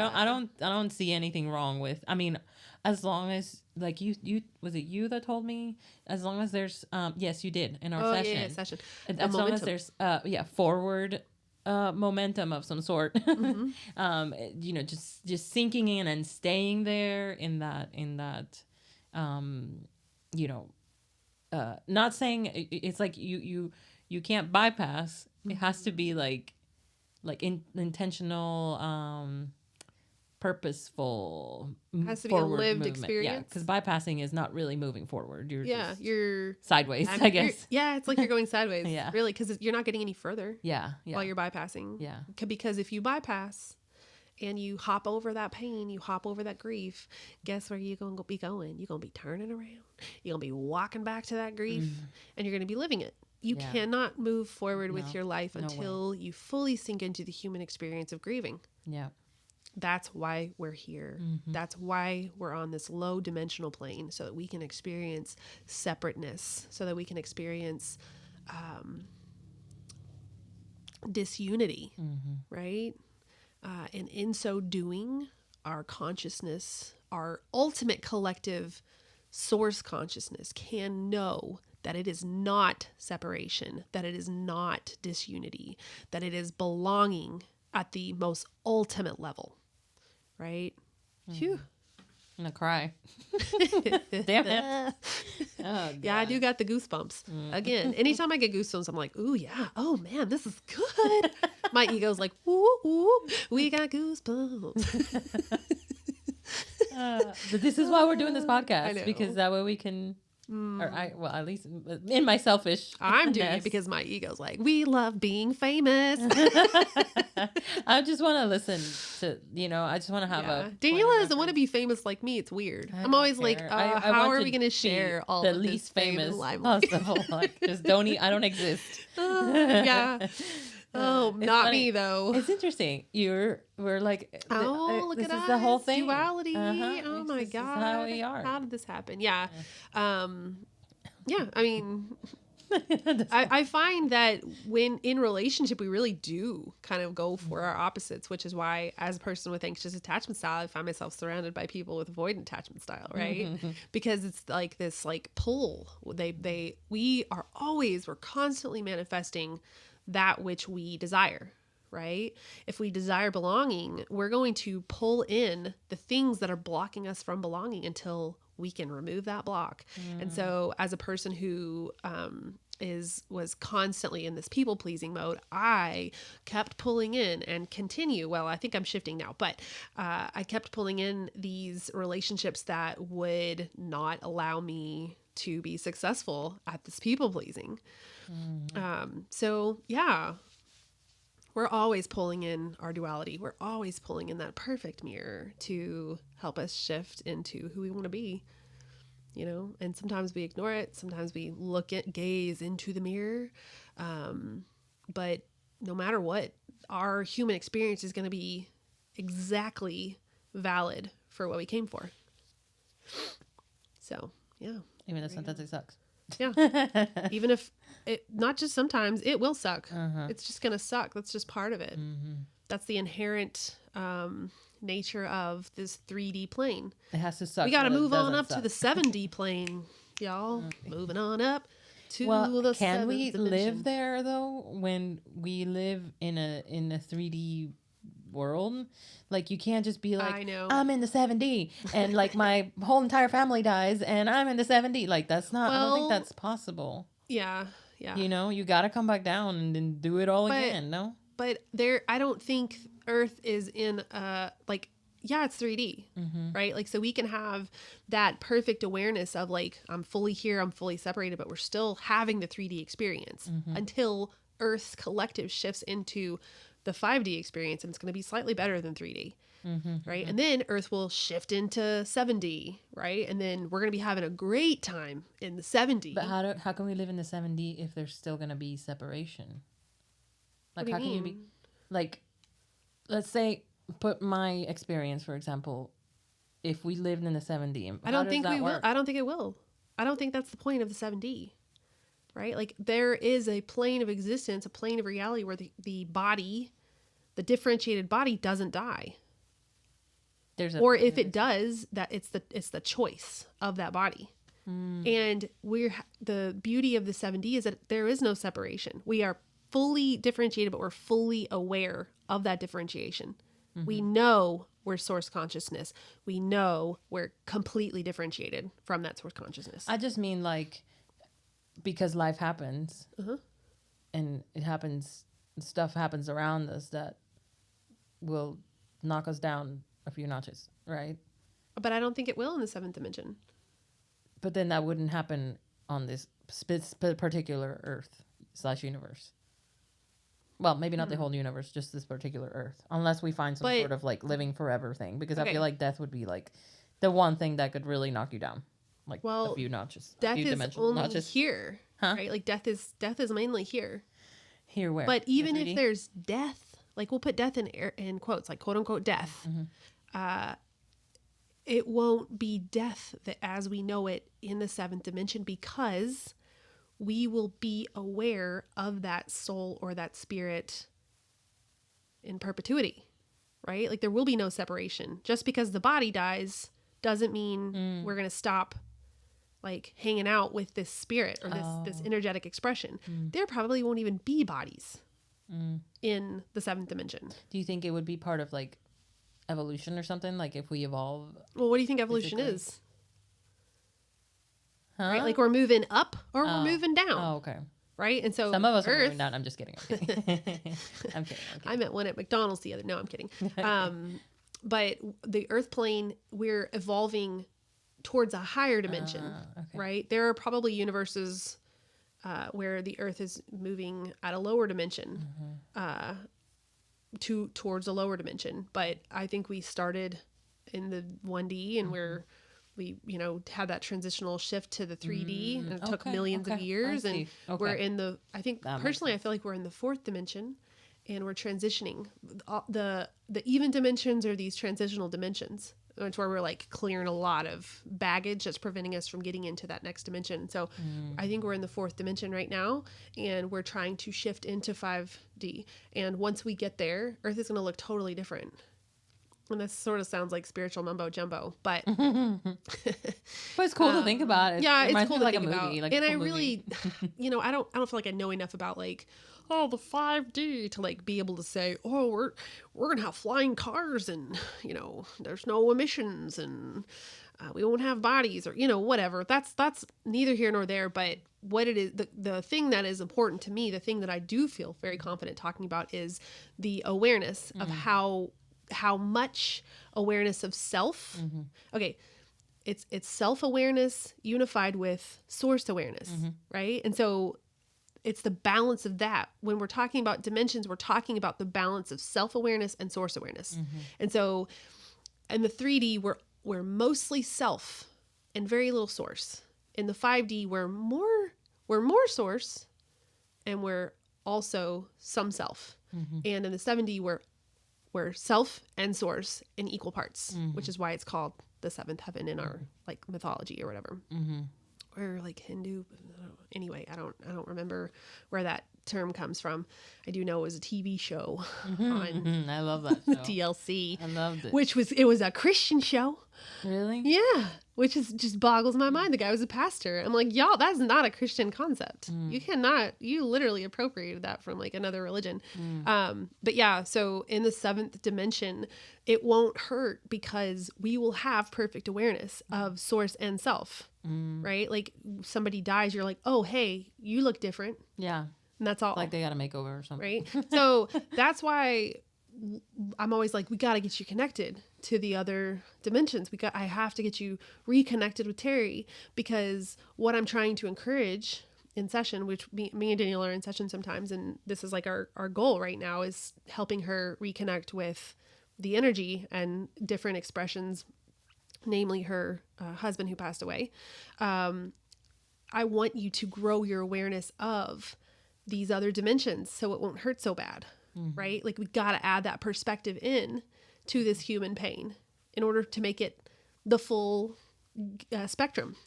don't see anything wrong with, I mean, as long as like you was it you that told me, as long as there's yes, you did in our session. As long as there's forward momentum of some sort, just sinking in and staying there in that not saying it's like you can't bypass. It has to be like intentional, purposeful, has to be a lived movement. experience. Because bypassing is not really moving forward. You're sideways, I guess. It's like you're going sideways. Really, because you're not getting any further. While you're bypassing. Because if you bypass and you hop over that pain, you hop over that grief, guess where you're going to be going? You're going to be turning around. You're going to be walking back to that grief, and you're going to be living it. You cannot move forward with your life until you fully sink into the human experience of grieving. Yeah. That's why we're here. That's why we're on this low dimensional plane, so that we can experience separateness, so that we can experience disunity, right? And in so doing, our consciousness, our ultimate collective source consciousness, can know that it is not separation, that it is not disunity, that it is belonging at the most ultimate level. Right? Phew. I'm gonna cry. Damn it. Oh, yeah, I do got the goosebumps. Again, anytime I get goosebumps, I'm like, ooh, yeah. Oh, man, this is good. My ego's like, ooh, ooh, we got goosebumps. But this is why we're doing this podcast, because that way we can... at least in my selfish, I'm doing it because my ego's like, we love being famous. I just want to listen to, I just want to have a... Daniella doesn't want to be famous like me. It's weird. I'm always like, how are we going to share all the of least this famous possible? Like, just don't I don't exist. Yeah. Oh, not funny. Me though. It's interesting. We're like, look at this us. is the whole thing. Duality. Oh my God. How we are. How did this happen? Yeah. Yeah. I mean, I find that when in relationship, we really do kind of go for our opposites, which is why as a person with anxious attachment style, I find myself surrounded by people with avoidant attachment style, right? Because it's like this like pull. We're constantly manifesting that which we desire, right? If we desire belonging, we're going to pull in the things that are blocking us from belonging until we can remove that block. And so as a person who was constantly in this people pleasing mode, I kept pulling in and continue. Well, I think I'm shifting now, but I kept pulling in these relationships that would not allow me to be successful at this people pleasing. So yeah, we're always pulling in our duality. We're always pulling in that perfect mirror to help us shift into who we want to be, you know? And sometimes we ignore it. Sometimes we gaze into the mirror. But no matter what, our human experience is going to be exactly valid for what we came for. So, yeah. Even if sometimes it sucks. Yeah. Even if not just sometimes, it will suck. It's just going to suck. That's just part of it. That's the inherent nature of this 3D plane. It has to suck. We got to move on up to the 7D plane, y'all. Moving on up to the can we dimension. live there though when we live in a 3D world? Like you can't just be like, I know. I'm in the 7D and like my whole entire family dies and I'm in the 7D. Like that's not, I don't think that's possible. Yeah. You know, you got to come back down and then do it all again, no? But I don't think Earth is in it's 3D, right? Like, so we can have that perfect awareness of like, I'm fully here, I'm fully separated, but we're still having the 3D experience until Earth's collective shifts into the 5D experience, and it's going to be slightly better than 3D, right? And then Earth will shift into 7D, right? And then we're going to be having a great time in the 7D. But how can we live in the 7D if there's still going to be separation? Like, how can you be, like, let's say, put my experience, for example, if we lived in the 7D, I don't think we will. I don't think it will. I don't think that's the point of the 7D, right? Like, there is a plane of existence, a plane of reality where the body, the differentiated body doesn't die. Or if it does, that it's the choice of that body. And the beauty of the 7D is that there is no separation. We are fully differentiated, but we're fully aware of that differentiation. We know we're source consciousness. We know we're completely differentiated from that source consciousness. I just mean like, because life happens and it happens, stuff happens around us that will knock us down a few notches, right? But I don't think it will in the 7th dimension. But then that wouldn't happen on this particular Earth/universe. Well, maybe not the whole universe, just this particular Earth. Unless we find some sort of like living forever thing. Because I feel like death would be like the one thing that could really knock you down. Like a few notches. Death is only here. Right? Like death is mainly here. Here where? But even if there's death, like we'll put death in quotes, like quote unquote death. It won't be death that as we know it in the 7th dimension, because we will be aware of that soul or that spirit in perpetuity, right? Like there will be no separation. Just because the body dies doesn't mean we're going to stop like hanging out with this spirit or this energetic expression. There probably won't even be bodies in the 7th dimension. Do you think it would be part of like evolution or something? Like if we evolve? Well, what do you think evolution is? Right? Like we're moving up or we're moving down. Oh, okay. Right? And so some of us are moving down. I'm just kidding. I'm kidding. I met one at McDonald's the other. No, I'm kidding. But the Earth plane, we're evolving towards a higher dimension, right? There are probably universes where the Earth is moving at a lower dimension, towards a lower dimension. But I think we started in the 1D and we had that transitional shift to the 3D and it took millions of years. And we're in I think personally, I feel like we're in the 4th dimension and we're transitioning. The even dimensions are these transitional dimensions. It's where we're like clearing a lot of baggage that's preventing us from getting into that next dimension. So I think we're in the 4th dimension right now, and we're trying to shift into 5D. And once we get there, Earth is going to look totally different. And this sort of sounds like spiritual mumbo jumbo, but But it's cool to think about. It's cool to like think a movie, about. like And a I movie. really, I don't feel like I know enough about like, the 5D to like be able to say, we're gonna have flying cars, and there's no emissions, and we won't have bodies, or whatever. That's neither here nor there. But what it is, the thing that is important to me, the thing that I do feel very confident talking about, is the awareness of how much awareness of self. Okay, it's self-awareness unified with source awareness, right? And so it's the balance of that. When we're talking about dimensions, we're talking about the balance of self-awareness and source awareness. And so in the 3D, we're mostly self and very little source. In the 5D, we're more source, and we're also some self. And in the 7D, we're self and source in equal parts, which is why it's called the 7th heaven in our like mythology or whatever, or like Hindu. Anyway, I don't remember where that term comes from. I do know it was a TV show on I love that show. TLC. I loved it. It was a Christian show. Really? Yeah, which is just boggles my mind. The guy was a pastor. I'm like, y'all, that's not a Christian concept. You literally appropriated that from like another religion. But yeah, so in the 7th dimension, it won't hurt because we will have perfect awareness of source and self, right? Like somebody dies, you're like, oh, hey, you look different. Yeah. And that's all. Like they got a makeover or something. Right. So that's why I'm always like, we got to get you connected to the other dimensions. I have to get you reconnected with Terry, because what I'm trying to encourage in session, which me and Daniella are in session sometimes, and this is like our goal right now, is helping her reconnect with the energy and different expressions, namely her husband who passed away. I want you to grow your awareness of these other dimensions so it won't hurt so bad, right? Like we got to add that perspective in to this human pain in order to make it the full spectrum,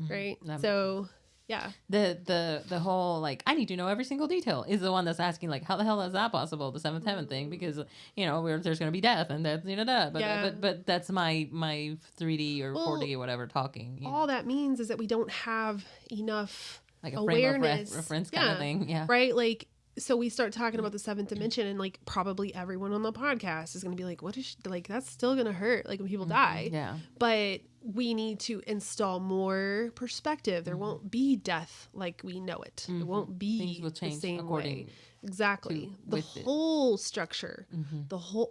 right? So yeah. The whole like, I need to know every single detail is the one that's asking like, how the hell is that possible? The 7th heaven thing, because there's going to be death and that's but that's my 3D or 4D or whatever talking. All that means is that we don't have enough like a awareness, frame of reference kind of thing. Yeah. Right. Like, so we start talking about the 7th dimension, and like probably everyone on the podcast is going to be like, what is like, that's still going to hurt. Like when people die. Yeah. But we need to install more perspective. There won't be death like we know it. It won't be Things will change the same according way. Exactly. The with it. whole structure,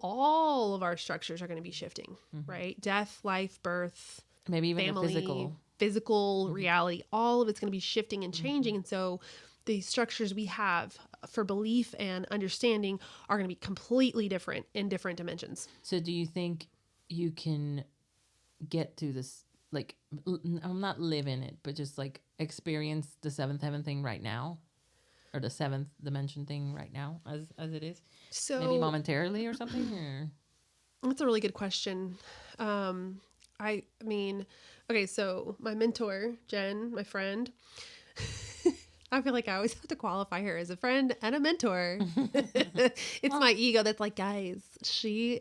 all of our structures are going to be shifting, right? Death, life, birth, maybe even family, physical reality, all of it's going to be shifting and changing. And so the structures we have for belief and understanding are going to be completely different in different dimensions. So do you think you can get to this, like, I'm not live in it, but just like experience the 7th heaven thing right now, or the 7th dimension thing right now as it is? So maybe momentarily or something, or? That's a really good question. I mean, okay, so my mentor, Jen, my friend, I feel like I always have to qualify her as a friend and a mentor. It's my ego that's like, guys,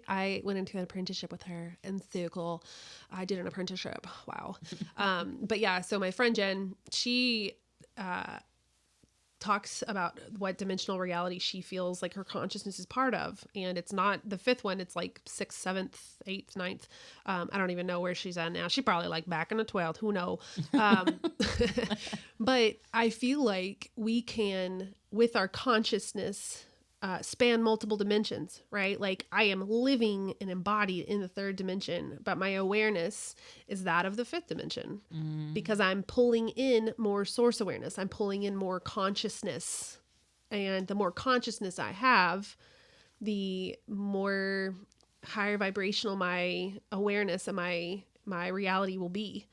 I went into an apprenticeship with her, and so cool. I did an apprenticeship. Wow. But yeah, so my friend Jen, she talks about what dimensional reality she feels like her consciousness is part of. And it's not the 5th one. It's like 6th, 7th, 8th, 9th. I don't even know where she's at now. She probably like back in the 12th. Who knows? But I feel like we can, with our consciousness, span multiple dimensions, right? Like I am living and embodied in the 3rd dimension, but my awareness is that of the 5th dimension because I'm pulling in more source awareness. I'm pulling in more consciousness, and the more consciousness I have, the more higher vibrational my awareness and my reality will be.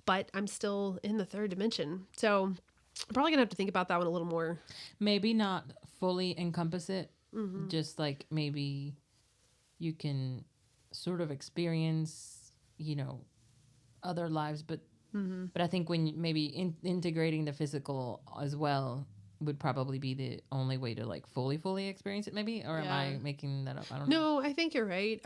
But I'm still in the 3rd dimension. So I'm probably gonna have to think about that one a little more. Maybe not fully encompass it. Just like maybe you can sort of experience, other lives, but I think when maybe integrating the physical as well would probably be the only way to like fully experience it, maybe. Or am I making that up? I don't know. No, I think you're right.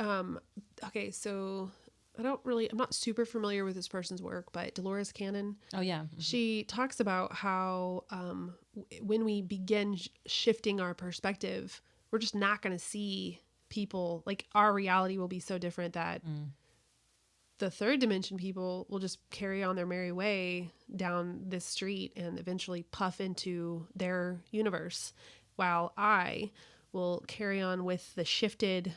Okay, so I'm not super familiar with this person's work, but Dolores Cannon. Oh yeah. She talks about how when we begin shifting our perspective, we're just not going to see people, like our reality will be so different that the third dimension people will just carry on their merry way down this street and eventually puff into their universe, while I will carry on with the shifted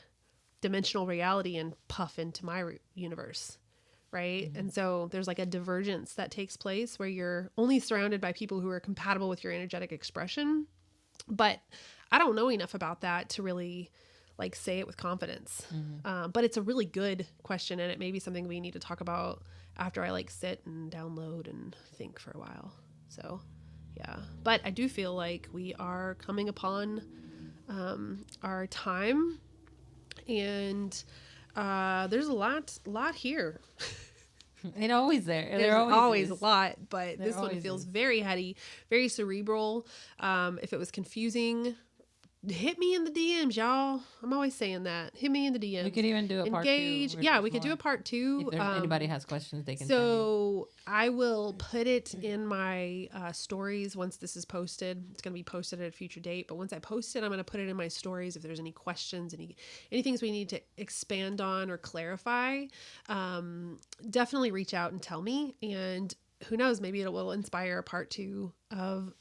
dimensional reality and puff into my universe. Right. And so there's like a divergence that takes place where you're only surrounded by people who are compatible with your energetic expression. But I don't know enough about that to really like say it with confidence. But it's a really good question, and it may be something we need to talk about after I like sit and download and think for a while. So yeah, but I do feel like we are coming upon our time, and there's a lot here. It's always there. There's always a lot, but this one feels very heady, very cerebral. If it was confusing, hit me in the DMs, y'all. I'm always saying that. Hit me in the DMs. We could even do a part 2. Yeah, we could do a part 2. If anybody has questions, they can So I will put it in my stories once this is posted. It's going to be posted at a future date, but once I post it, I'm going to put it in my stories. If there's any questions, any things we need to expand on or clarify, definitely reach out and tell me. And who knows, maybe it will inspire a part 2 of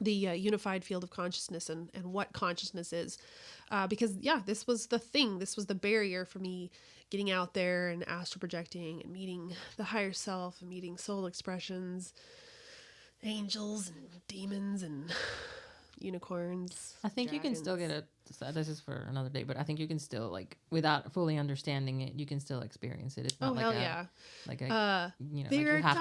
the unified field of consciousness and what consciousness is. Because this was the thing. This was the barrier for me getting out there and astral projecting and meeting the higher self and meeting soul expressions, angels and demons and unicorns. I think dragons. You can still get this is for another day, but I think you can still, like, without fully understanding it, you can still experience it. It's not there are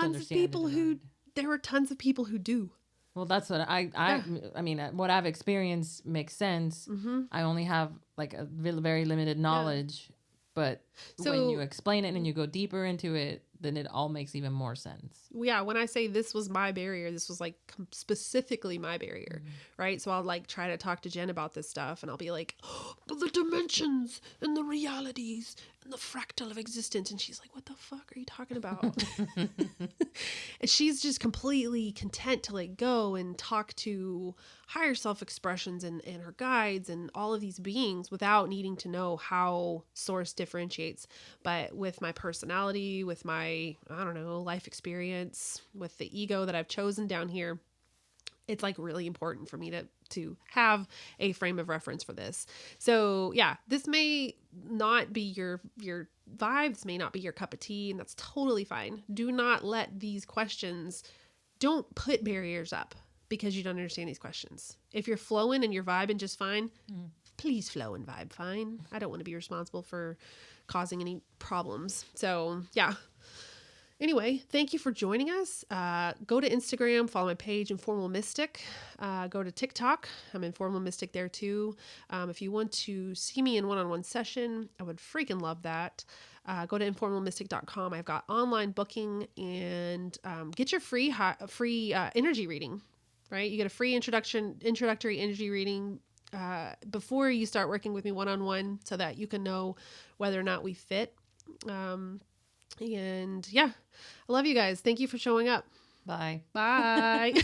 tons of people who do. Well, that's what I mean, what I've experienced makes sense. I only have like a very limited knowledge, but when you explain it and you go deeper into it, then it all makes even more sense. Yeah. When I say this was my barrier, this was like specifically my barrier, right? So I'll like try to talk to Jen about this stuff and I'll be like, oh, but the dimensions and the realities and the fractal of existence. And she's like, what the fuck are you talking about? And she's just completely content to like go and talk to higher self expressions and her guides and all of these beings without needing to know how source differentiates. But with my personality, with my, I don't know, life experience, with the ego that I've chosen down here, it's like really important for me to have a frame of reference for this. So yeah, this may not be your vibes, may not be your cup of tea, and that's totally fine. Do not let these questions, don't put barriers up because you don't understand these questions. If you're flowing and you're vibing just fine, please flow and vibe fine. I don't want to be responsible for causing any problems. So yeah. Anyway, thank you for joining us. Go to Instagram, follow my page, Informal Mystic. Go to TikTok. I'm Informal Mystic there too. If you want to see me in one-on-one session, I would freaking love that. Go to informalmystic.com. I've got online booking, and get your free energy reading, right? You get a free introductory energy reading before you start working with me one-on-one so that you can know whether or not we fit. And yeah, I love you guys. Thank you for showing up. Bye. Bye.